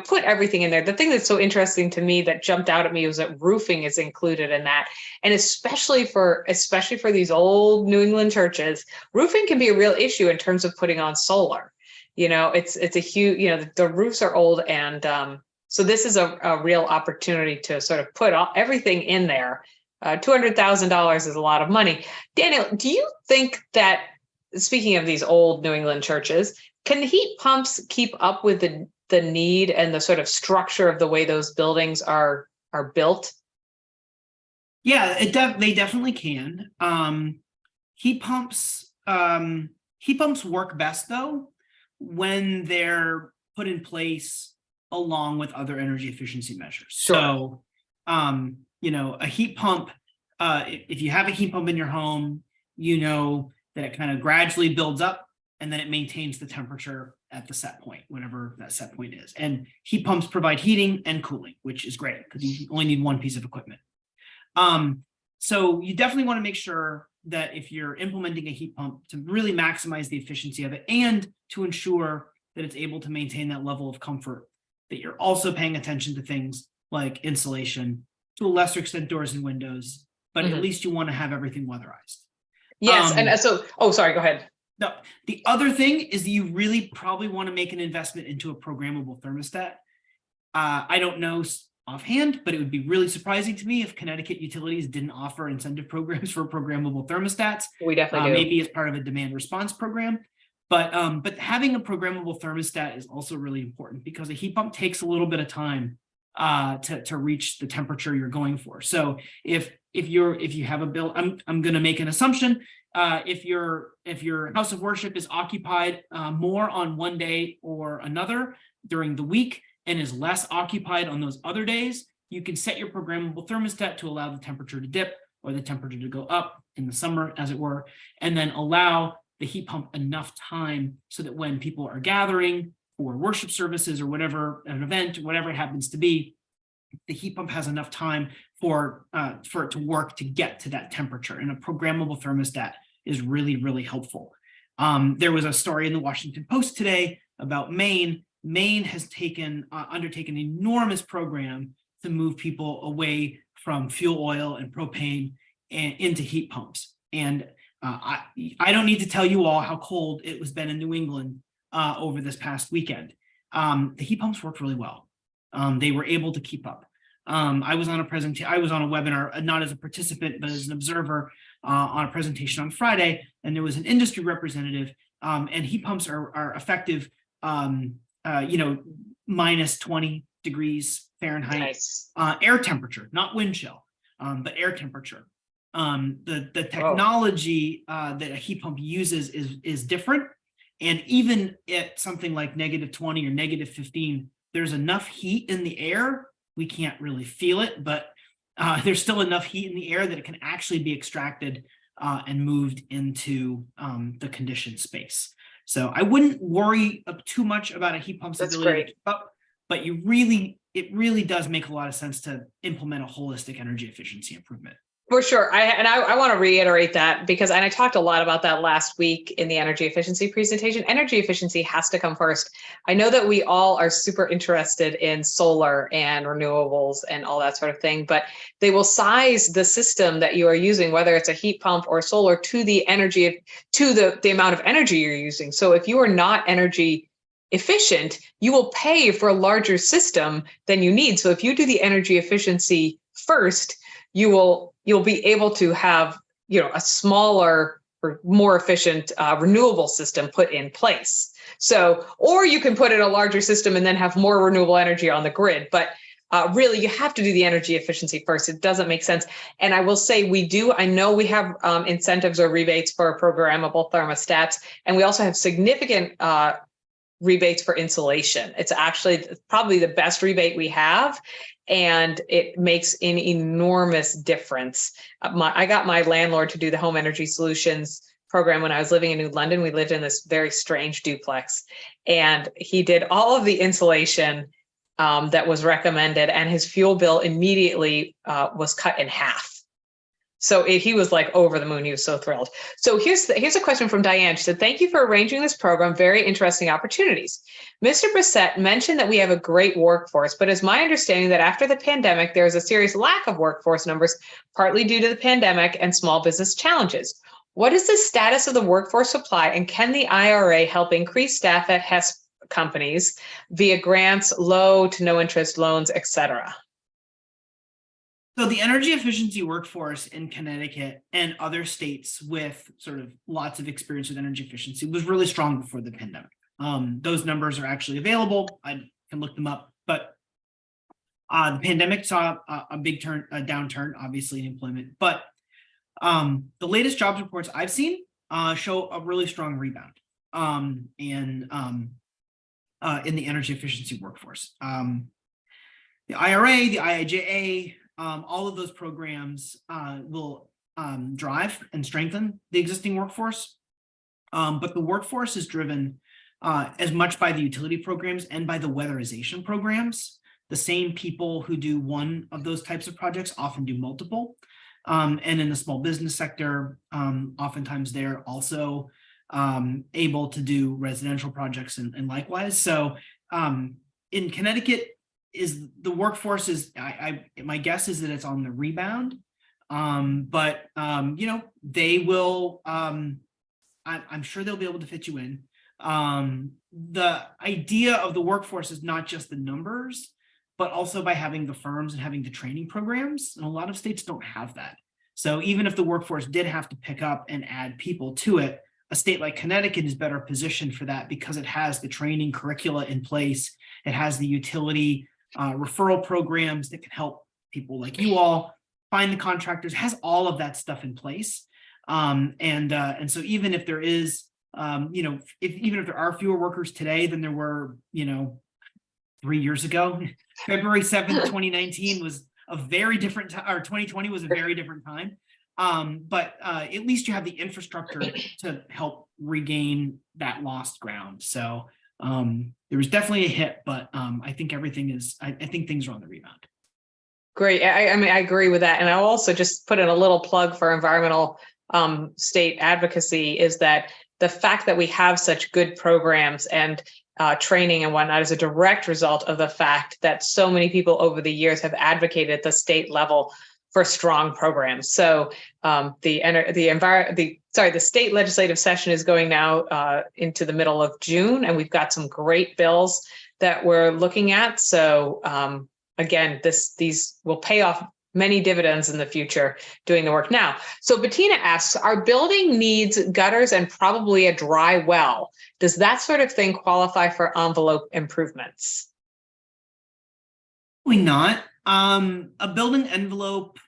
Put everything in there. The thing that's so interesting to me that jumped out at me was that roofing is included in that. And especially for these old New England churches, roofing can be a real issue in terms of putting on solar. It's a huge, the roofs are old. And so this is a real opportunity to sort of put everything in there. $200,000 is a lot of money. Daniel, do you think that, speaking of these old New England churches, can the heat pumps keep up with the need and the sort of structure of the way those buildings are built? Yeah, they definitely can. Heat pumps work best though when they're put in place along with other energy efficiency measures. Sure. So, a heat pump, if you have a heat pump in your home, that it kind of gradually builds up and then it maintains the temperature at the set point, whatever that set point is. And heat pumps provide heating and cooling, which is great because you only need one piece of equipment. So you definitely want to make sure that if you're implementing a heat pump, to really maximize the efficiency of it and to ensure that it's able to maintain that level of comfort, that you're also paying attention to things like insulation, to a lesser extent doors and windows, but at least you want to have everything weatherized. Yes. And so, sorry, go ahead. No, the other thing is that you really probably want to make an investment into a programmable thermostat. I don't know offhand, but it would be really surprising to me if Connecticut utilities didn't offer incentive programs for programmable thermostats. We definitely do. Maybe as part of a demand response program. But having a programmable thermostat is also really important because a heat pump takes a little bit of time to reach the temperature you're going for. So if you have a bill, I'm going to make an assumption. If your house of worship is occupied more on one day or another during the week and is less occupied on those other days, you can set your programmable thermostat to allow the temperature to dip or the temperature to go up in the summer, as it were, and then allow the heat pump enough time so that when people are gathering for worship services or whatever, an event, whatever it happens to be, the heat pump has enough time for it to work to get to that temperature. And a programmable thermostat is really, really helpful. There was a story in the Washington Post today about Maine. Maine has undertaken an enormous program to move people away from fuel oil and propane and into heat pumps. And I don't need to tell you all how cold it was been in New England over this past weekend. The heat pumps worked really well. They were able to keep up. I was on a webinar, not as a participant, but as an observer on a presentation on Friday, and there was an industry representative, and heat pumps are effective, minus 20 degrees Fahrenheit, Nice. Air temperature, not wind chill, but air temperature. The technology that a heat pump uses is different. And even at something like -20 or -15, there's enough heat in the air. We can't really feel it, but there's still enough heat in the air that it can actually be extracted and moved into the conditioned space. So I wouldn't worry too much about a heat pump's ability to keep up, but it really does make a lot of sense to implement a holistic energy efficiency improvement. For sure. I want to reiterate that because, and I talked a lot about that last week in the energy efficiency presentation. Energy efficiency has to come first. I know that we all are super interested in solar and renewables and all that sort of thing, but they will size the system that you are using, whether it's a heat pump or solar, to the energy, to the amount of energy you're using. So if you are not energy efficient, you will pay for a larger system than you need. So if you do the energy efficiency first, you'll be able to have, a smaller or more efficient renewable system put in place. So, or you can put in a larger system and then have more renewable energy on the grid. But really, you have to do the energy efficiency first. It doesn't make sense. And I will say I know we have incentives or rebates for programmable thermostats, and we also have significant rebates for insulation. It's actually probably the best rebate we have. And it makes an enormous difference. I got my landlord to do the home energy solutions program when I was living in New London. We lived in this very strange duplex, and he did all of the insulation that was recommended, and his fuel bill immediately was cut in half. So he was like over the moon. He was so thrilled. So here's a question from Diane. She said, "Thank you for arranging this program. Very interesting opportunities. Mr. Brissett mentioned that we have a great workforce, but it's my understanding that after the pandemic, there is a serious lack of workforce numbers, partly due to the pandemic and small business challenges. What is the status of the workforce supply, and can the IRA help increase staff at HESP companies via grants, low to no interest loans, etc.?" So the energy efficiency workforce in Connecticut and other states with sort of lots of experience with energy efficiency was really strong before the pandemic. Those numbers are actually available. I can look them up, but the pandemic saw a downturn, obviously, in employment. But the latest jobs reports I've seen show a really strong rebound in the energy efficiency workforce. The IRA, the IIJA, all of those programs will drive and strengthen the existing workforce. But the workforce is driven as much by the utility programs and by the weatherization programs. The same people who do one of those types of projects often do multiple. And in the small business sector, oftentimes they're also able to do residential projects and likewise. So in Connecticut, the workforce is, my guess is that it's on the rebound, but they will, I'm sure they'll be able to fit you in. The idea of the workforce is not just the numbers. but also by having the firms and having the training programs. And a lot of states don't have that. So even if the workforce did have to pick up and add people to it, a state like Connecticut is better positioned for that because it has the training curricula in place. It has the utility referral programs that can help people like you all find the contractors, has all of that stuff in place. And so even if there is, even if there are fewer workers today than there were, 3 years ago, February 7th, 2019 was a very different time, or 2020 was a very different time. But at least you have the infrastructure to help regain that lost ground. So there was definitely a hit, but I think everything is, I think things are on the rebound. Great. I mean, I agree with that. And I'll also just put in a little plug for environmental state advocacy is that the fact that we have such good programs and training and whatnot is a direct result of the fact that so many people over the years have advocated at the state level for strong programs. So the state legislative session is going now into the middle of June, and we've got some great bills that we're looking at. So again, these will pay off many dividends in the future doing the work now. So Bettina asks, our building needs gutters and probably a dry well. Does that sort of thing qualify for envelope improvements? Probably not. A building envelope,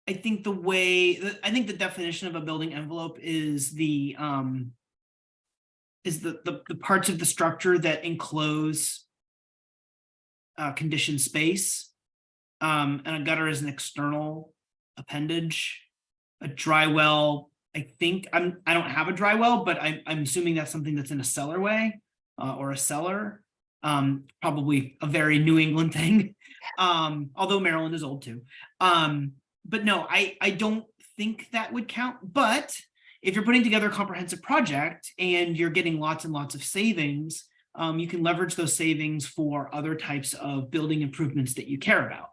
I think the definition of a building envelope is the parts of the structure that enclose conditioned space. And a gutter is an external appendage. A dry well, I don't have a dry well, but I'm assuming that's something that's in a cellarway or a cellar. Probably a very New England thing, although Maryland is old too. But no, I don't think that would count. But if you're putting together a comprehensive project and you're getting lots and lots of savings, you can leverage those savings for other types of building improvements that you care about.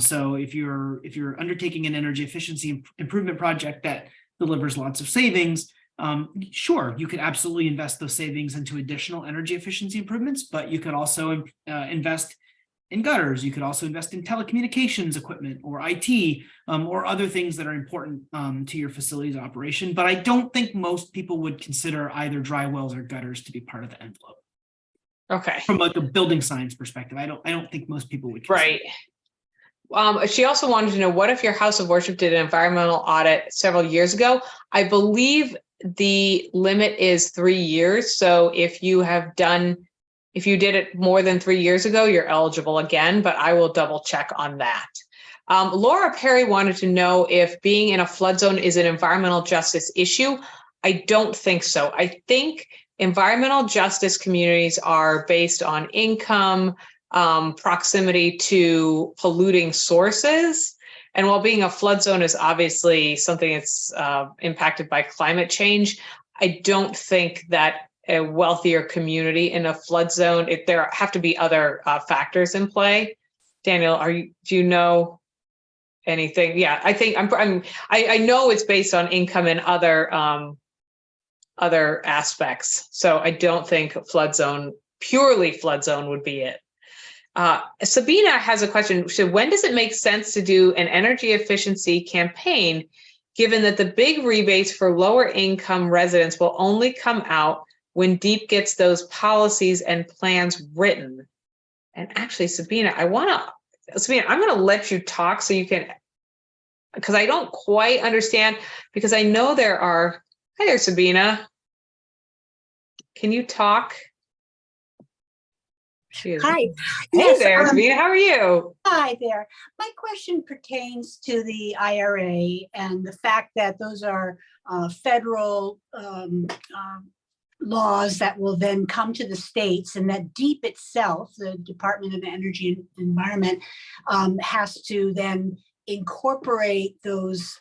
So if you're undertaking an energy efficiency improvement project that delivers lots of savings, sure, you could absolutely invest those savings into additional energy efficiency improvements, but you could also invest in gutters. You could also invest in telecommunications equipment or IT or other things that are important to your facility's operation. But I don't think most people would consider either dry wells or gutters to be part of the envelope. Okay. From like a building science perspective, I don't think most people would consider. Right. She also wanted to know, what if your house of worship did an environmental audit several years ago? I believe the limit is 3 years. So if you did it more than 3 years ago, you're eligible again, but I will double check on that. Laura Perry wanted to know if being in a flood zone is an environmental justice issue. I don't think so. I think environmental justice communities are based on income, proximity to polluting sources. And while being a flood zone is obviously something that's impacted by climate change, I don't think that a wealthier community in a flood zone, there have to be other factors in play. Daniel, do you know anything? Yeah, I think I know it's based on income and other aspects. So I don't think purely flood zone would be it. Sabina has a question. So when does it make sense to do an energy efficiency campaign, given that the big rebates for lower income residents will only come out when DEEP gets those policies and plans written? And actually, Sabina, I'm going to let you talk so you can, because I don't quite understand, because I know hi there, Sabina. Can you talk? Hi. Hey Yes, there, Sabina. How are you? Hi there. My question pertains to the IRA and the fact that those are federal laws that will then come to the states, and that DEEP itself, the Department of Energy and Environment, has to then incorporate those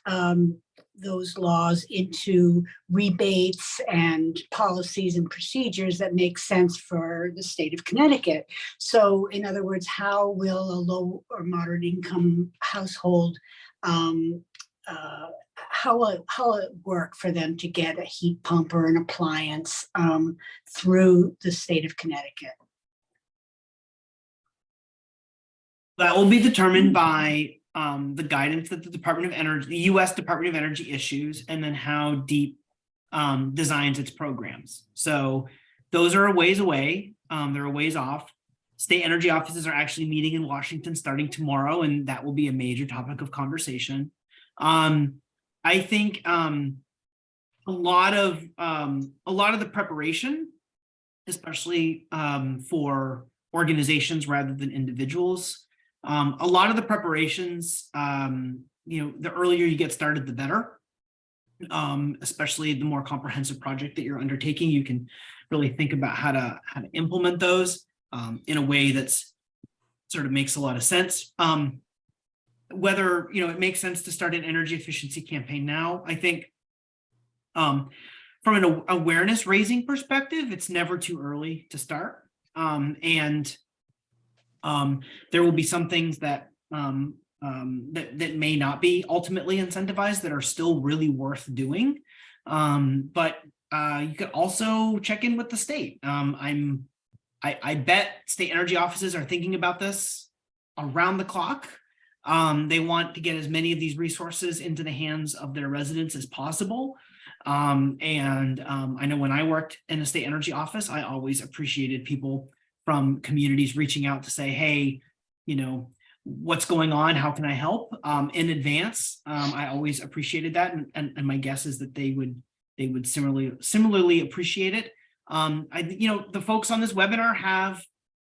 laws into rebates and policies and procedures that make sense for the state of Connecticut. So in other words, how will a low or moderate income household, how will it work for them to get a heat pump or an appliance through the state of Connecticut? That will be determined by the guidance that the Department of Energy, the U.S. Department of Energy issues, and then how DEEP designs its programs. So those are a ways away. They're a ways off. State energy offices are actually meeting in Washington starting tomorrow, and that will be a major topic of conversation. I think a lot of the preparation, especially for organizations rather than individuals, a lot of the preparations, the earlier you get started, the better. Especially the more comprehensive project that you're undertaking, you can really think about how to implement those in a way that's sort of makes a lot of sense. Whether it makes sense to start an energy efficiency campaign now, I think from an awareness raising perspective, it's never too early to start. And there will be some things that that may not be ultimately incentivized that are still really worth doing. But you could also check in with the state. I bet state energy offices are thinking about this around the clock. They want to get as many of these resources into the hands of their residents as possible. I know when I worked in a state energy office, I always appreciated people from communities reaching out to say, hey, what's going on? How can I help? In advance. I always appreciated that. And my guess is that they would similarly appreciate it. The folks on this webinar have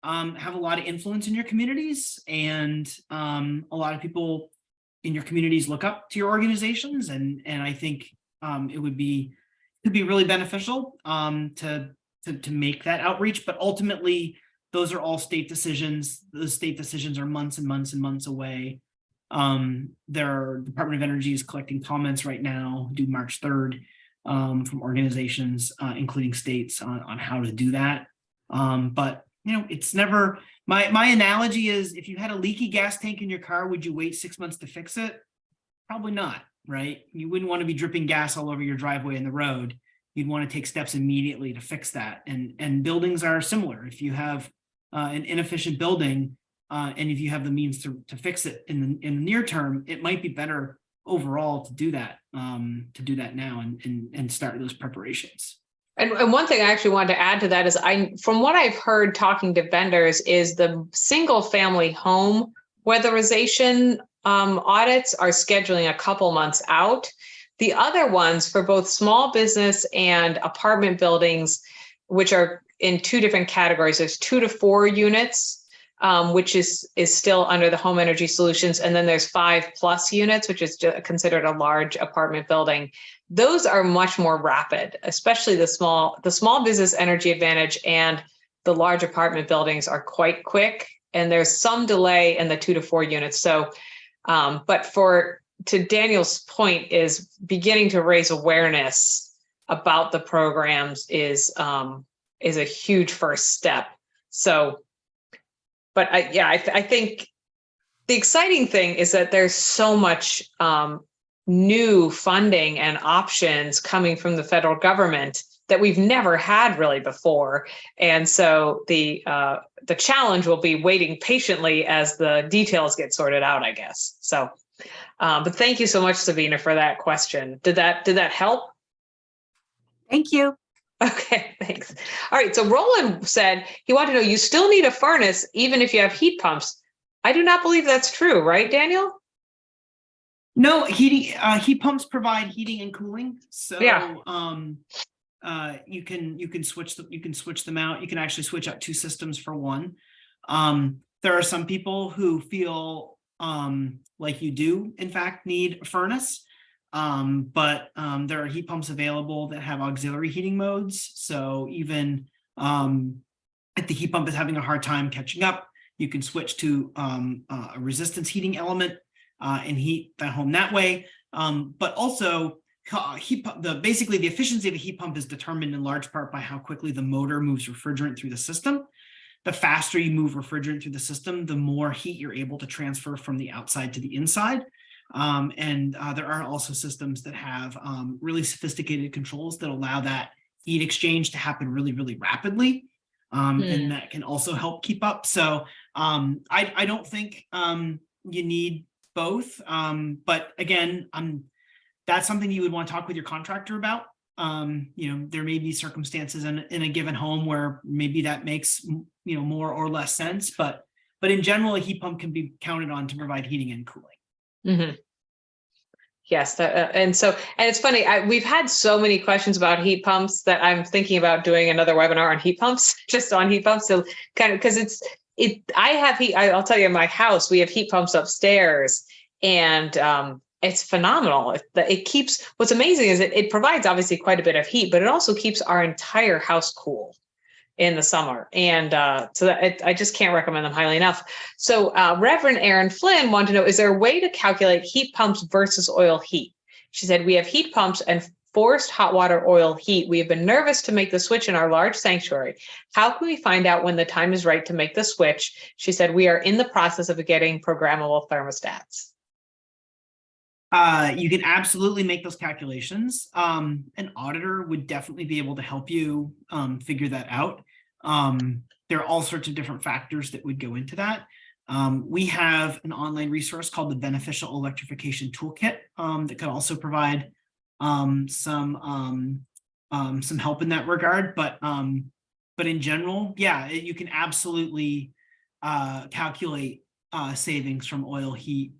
a lot of influence in your communities, and a lot of people in your communities look up to your organizations. And I think it could be really beneficial to make that outreach, but ultimately those are all state decisions. Those state decisions are months and months and months away. Their Department of Energy is collecting comments right now, due March 3rd, from organizations, including states, on how to do that. But it's never, my analogy is, if you had a leaky gas tank in your car, would you wait 6 months to fix it? Probably not, right? You wouldn't want to be dripping gas all over your driveway and the road. You'd want to take steps immediately to fix that. And buildings are similar. If you have an inefficient building, and if you have the means to fix it in the near term, it might be better overall to do that now and start those preparations. And one thing I actually wanted to add to that is, from what I've heard talking to vendors, is the single family home weatherization audits are scheduling a couple months out. The other ones for both small business and apartment buildings, which are in two different categories, there's 2 to 4 units, which is still under the Home Energy Solutions, and then there's 5+ units, which is considered a large apartment building. Those are much more rapid, especially the small business energy advantage, and the large apartment buildings are quite quick, and there's some delay in the 2 to 4 units. So, but to Daniel's point, is beginning to raise awareness about the programs is a huge first step. So, but I think the exciting thing is that there's so much new funding and options coming from the federal government that we've never had really before. And so the challenge will be waiting patiently as the details get sorted out, I guess. So, but thank you so much, Sabina, for that question. Did that help? Thank you. Okay, thanks. All right, so Roland said he wanted to know, you still need a furnace even if you have heat pumps. I do not believe that's true, right, Daniel? No, heat pumps provide heating and cooling. So yeah. You can switch them out. You can actually switch out 2 systems for one. There are some people who feel like you do in fact need a furnace. But there are heat pumps available that have auxiliary heating modes. So even if the heat pump is having a hard time catching up, you can switch to a resistance heating element and heat the home that way. But also, basically the efficiency of a heat pump is determined in large part by how quickly the motor moves refrigerant through the system. The faster you move refrigerant through the system, the more heat you're able to transfer from the outside to the inside. There are also systems that have really sophisticated controls that allow that heat exchange to happen really, really rapidly. And that can also help keep up. So I don't think you need both. But again, that's something you would want to talk with your contractor about. There may be circumstances in a given home where maybe that makes, more or less sense, but in general, a heat pump can be counted on to provide heating and cooling. Mm-hmm. Yes, and it's funny. We've had so many questions about heat pumps that I'm thinking about doing another webinar on heat pumps, just on heat pumps. So kind of because I have heat. I'll tell you, in my house we have heat pumps upstairs, and it's phenomenal. It keeps. What's amazing is it provides obviously quite a bit of heat, but it also keeps our entire house cool in the summer. And I just can't recommend them highly enough. So Reverend Erin Flynn wanted to know, is there a way to calculate heat pumps versus oil heat? She said, we have heat pumps and forced hot water oil heat. We have been nervous to make the switch in our large sanctuary. How can we find out when the time is right to make the switch? She said, we are in the process of getting programmable thermostats. You can absolutely make those calculations. An auditor would definitely be able to help you figure that out. There are all sorts of different factors that would go into that. We have an online resource called the Beneficial Electrification Toolkit that could also provide some help in that regard. But in general, yeah, you can absolutely calculate savings from oil heat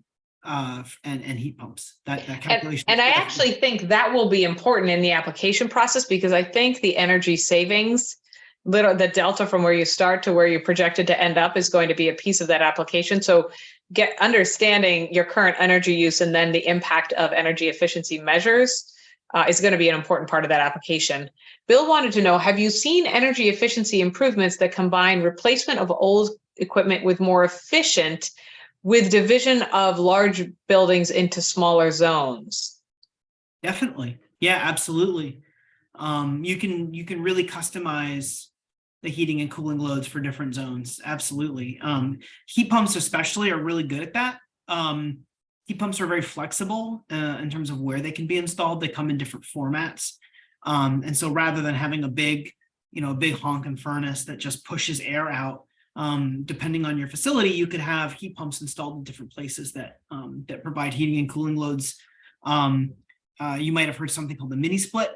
and heat pumps. That calculation. And I actually think that will be important in the application process, because I think the energy savings, the delta from where you start to where you're projected to end up, is going to be a piece of that application. So understanding your current energy use and then the impact of energy efficiency measures is going to be an important part of that application. Bill wanted to know, have you seen energy efficiency improvements that combine replacement of old equipment with more efficient, with division of large buildings into smaller zones? Definitely. Yeah, absolutely. You can really customize the heating and cooling loads for different zones. Absolutely. Heat pumps especially are really good at that. Heat pumps are very flexible in terms of where they can be installed. They come in different formats. And so rather than having a big honking furnace that just pushes air out, depending on your facility, you could have heat pumps installed in different places that provide heating and cooling loads. You might have heard something called the mini split,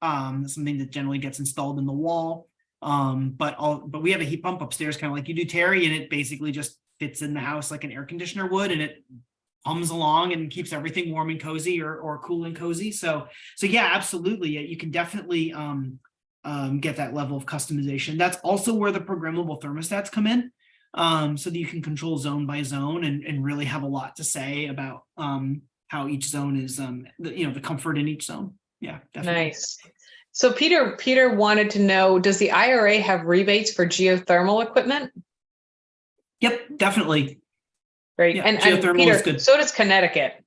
something that generally gets installed in the wall. But we have a heat pump upstairs, kind of like you do, Terry, and it basically just fits in the house like an air conditioner would, and it hums along and keeps everything warm and cozy or cool and cozy. So yeah, absolutely. You can definitely get that level of customization. That's also where the programmable thermostats come in, so that you can control zone by zone and really have a lot to say about how each zone is, the comfort in each zone. Yeah, definitely. Nice. So Peter wanted to know, does the IRA have rebates for geothermal equipment? Yep, definitely. Great. Yeah, and geothermal Peter, is good. So does Connecticut.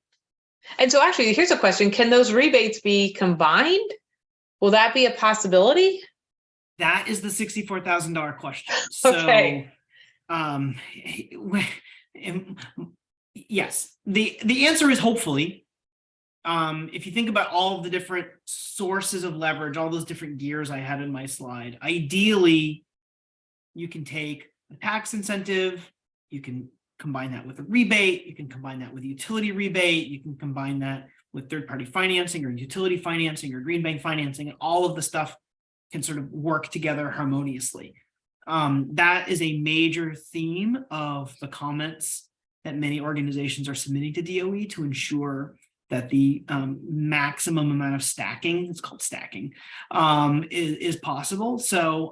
And so actually, here's a question. Can those rebates be combined? Will that be a possibility? That is the $64,000 question. So, Okay. Yes, the answer is hopefully. If you think about all of the different sources of leverage, all those different gears I had in my slide, ideally, you can take a tax incentive, you can combine that with a rebate, you can combine that with a utility rebate, you can combine that with third-party financing or utility financing or green bank financing, and all of the stuff can sort of work together harmoniously. That is a major theme of the comments that many organizations are submitting to DOE to ensure that the maximum amount of stacking, it's called stacking, is possible. So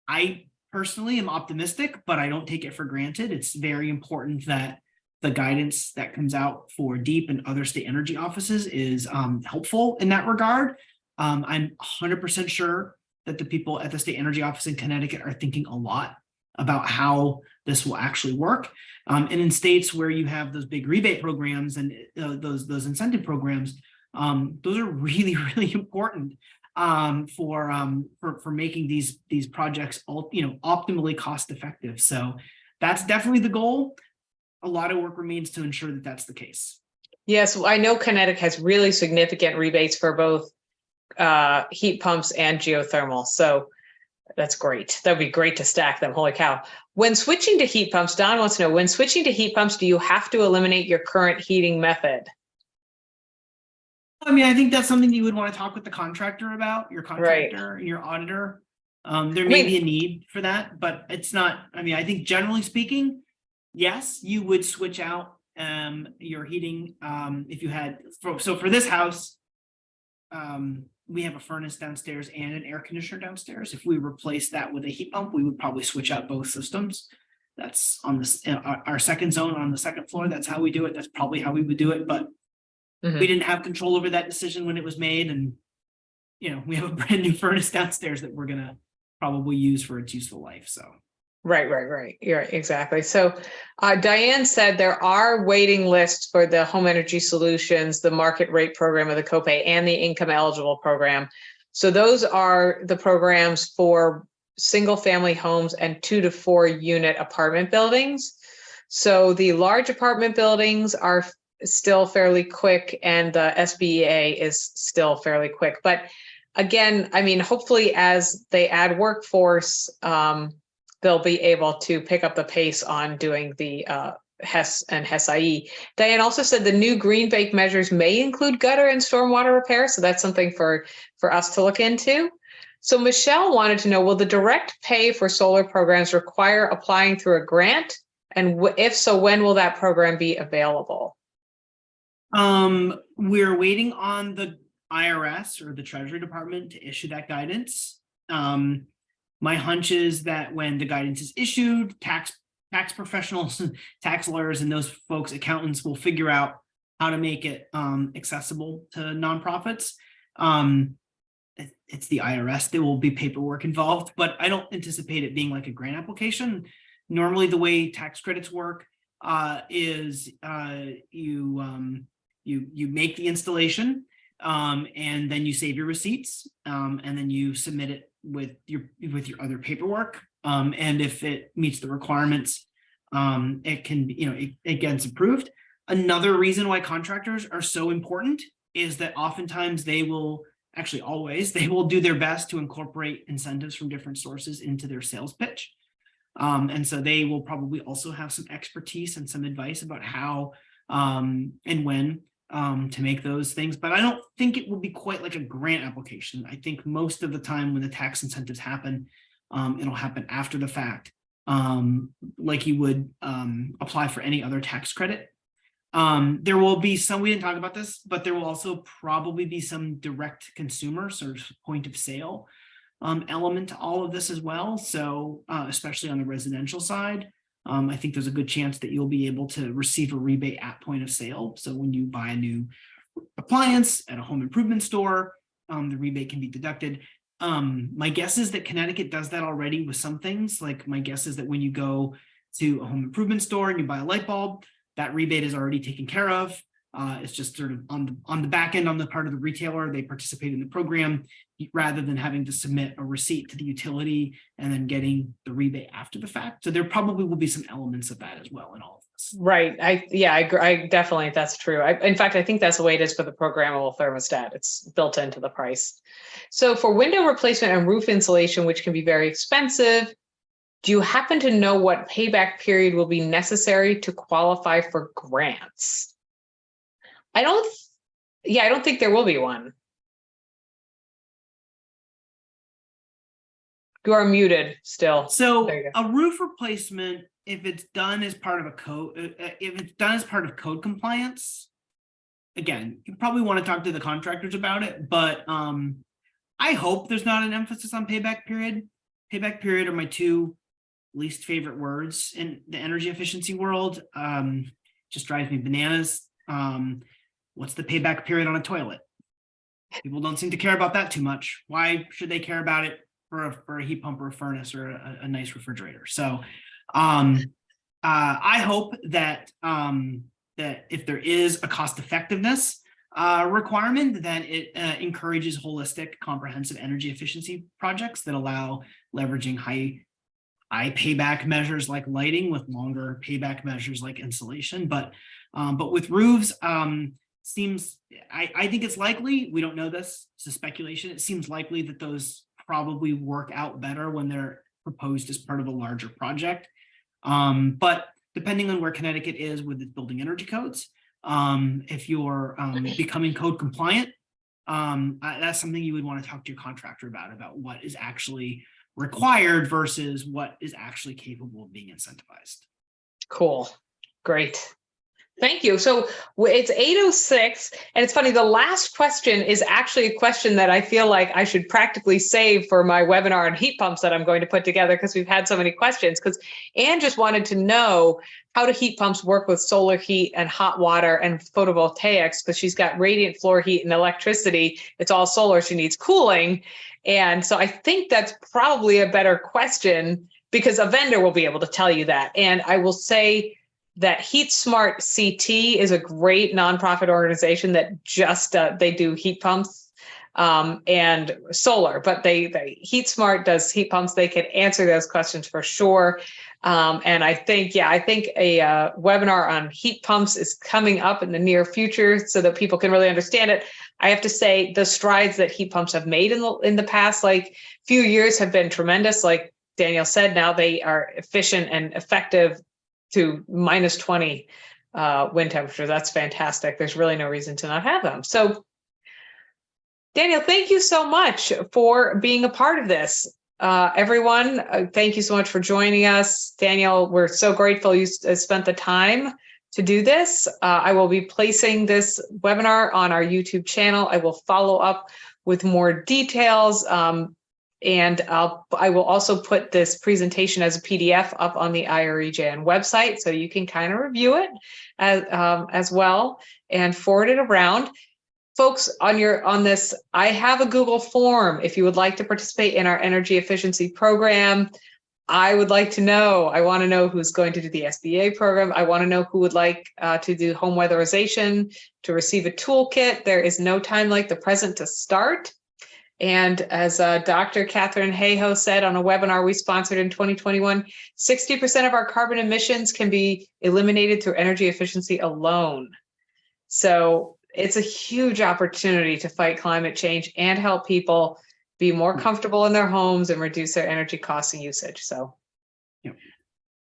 I personally am optimistic, but I don't take it for granted. It's very important that the guidance that comes out for DEEP and other state energy offices is helpful in that regard. I'm 100% sure that the people at the state energy office in Connecticut are thinking a lot about how this will actually work. And in states where you have those big rebate programs and those incentive programs, those are really, really important for making these projects optimally cost effective. So that's definitely the goal. A lot of work remains to ensure that that's the case. Yes, I know Connecticut has really significant rebates for both heat pumps and geothermal. So That's great. That'd be great to stack them. Holy cow. When switching to heat pumps, Don wants to know, when switching to heat pumps, do you have to eliminate your current heating method? I mean, I think that's something you would want to talk with the contractor about, your contractor and your auditor. There may be a need for that, but it's not, I mean, I think generally speaking, yes, you would switch out your heating if you had, so for this house, we have a furnace downstairs and an air conditioner downstairs. If we replace that with a heat pump, we would probably switch out both systems. That's on this, our second zone on the second floor. That's how we do it. That's probably how we would do it, but we didn't have control over that decision when it was made. And, you know, we have a brand new furnace downstairs that we're going to probably use for its useful life. So. Right. You're right, exactly. So Diane said there are waiting lists for the Home Energy Solutions, the market rate program of the copay, and the income eligible program. So those are the programs for single family homes and 2 to 4 unit apartment buildings. So the large apartment buildings are still fairly quick, and the SBEA is still fairly quick. But again, I mean, hopefully as they add workforce, they'll be able to pick up the pace on doing the HES and HES-IE. Diane also said the new green bank measures may include gutter and stormwater repair. So that's something for us to look into. So Michelle wanted to know, will the direct pay for solar programs require applying through a grant? And if so, when will that program be available? We're waiting on the IRS or the Treasury Department to issue that guidance. My hunch is that when the guidance is issued, tax professionals, tax lawyers, and those folks, accountants, will figure out how to make it accessible to nonprofits. It's the IRS. There will be paperwork involved, but I don't anticipate it being like a grant application. Normally, the way tax credits work is you make the installation, and then you save your receipts, and then you submit it with your other paperwork, and if it meets the requirements, it can, you know, it gets approved. Another reason why contractors are so important is that oftentimes they will, actually always, they will do their best to incorporate incentives from different sources into their sales pitch, and so they will probably also have some expertise and some advice about how and when to make those things. But I don't think it will be quite like a grant application. I think most of the time when the tax incentives happen, it'll happen after the fact, like you would apply for any other tax credit. There will be some, we didn't talk about this, but there will also probably be some direct consumer sort of point of sale element to all of this as well. So especially on the residential side, I think there's a good chance that you'll be able to receive a rebate at point of sale. So when you buy a new appliance at a home improvement store, the rebate can be deducted. My guess is that Connecticut does that already with some things. Like my guess is that when you go to a home improvement store and you buy a light bulb, that rebate is already taken care of. It's just sort of on the back end, on the part of the retailer, they participate in the program rather than having to submit a receipt to the utility and then getting the rebate after the fact. So there probably will be some elements of that as well in all of this. Right. I definitely, that's true. In fact, I think that's the way it is for the programmable thermostat. It's built into the price. So for window replacement and roof insulation, which can be very expensive, do you happen to know what payback period will be necessary to qualify for grants? I don't think there will be one. You are muted still. So a roof replacement, if it's done as part of a code, if it's done as part of code compliance, again, you probably want to talk to the contractors about it, but I hope there's not an emphasis on payback period. Payback period are my two least favorite words in the energy efficiency world. Just drives me bananas. What's the payback period on a toilet? People don't seem to care about that too much. Why should they care about it for a heat pump or a furnace or a nice refrigerator? So I hope that that if there is a cost effectiveness requirement, that it encourages holistic, comprehensive energy efficiency projects that allow leveraging high payback measures like lighting with longer payback measures like insulation. But with roofs, I think it's likely, we don't know this, it's a speculation, it seems likely that those probably work out better when they're proposed as part of a larger project. But depending on where Connecticut is with its building energy codes, if you're becoming code compliant, that's something you would want to talk to your contractor about what is actually required versus what is actually capable of being incentivized. Cool. Great. Thank you. So it's 8:06, and it's funny, the last question is actually a question that I feel like I should practically save for my webinar on heat pumps that I'm going to put together, because we've had so many questions. Because Anne just wanted to know, how do heat pumps work with solar heat and hot water and photovoltaics? Because she's got radiant floor heat and electricity. It's all solar. She needs cooling. And so I think that's probably a better question, because a vendor will be able to tell you that. And I will say that Heat Smart CT is a great nonprofit organization that just they do heat pumps and solar, but they Heat Smart does heat pumps. They can answer those questions for sure. And I think a webinar on heat pumps is coming up in the near future so that people can really understand it. I have to say, the strides that heat pumps have made in the past few years have been tremendous. Like Daniel said, now they are efficient and effective to minus 20 wind temperature. That's fantastic. There's really no reason to not have them. So Daniel, thank you so much for being a part of this. Everyone, thank you so much for joining us. Daniel, we're so grateful you spent the time to do this. I will be placing this webinar on our YouTube channel. I will follow up with more details. And I will also put this presentation as a PDF up on the IREJN website, so you can kind of review it as well and forward it around. Folks, on this, I have a Google form. If you would like to participate in our energy efficiency program, I would like to know. I want to know who's going to do the SBA program. I want to know who would like to do home weatherization, to receive a toolkit. There is no time like the present to start. And as Dr. Catherine Hayhoe said on a webinar we sponsored in 2021, 60% of our carbon emissions can be eliminated through energy efficiency alone. So it's a huge opportunity to fight climate change and help people be more comfortable in their homes and reduce their energy costs and usage. So,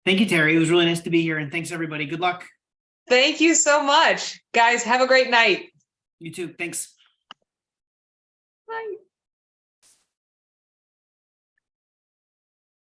Thank you, Terry. It was really nice to be here, and thanks everybody. Good luck. Thank you so much, guys. Have a great night. You too. Thanks.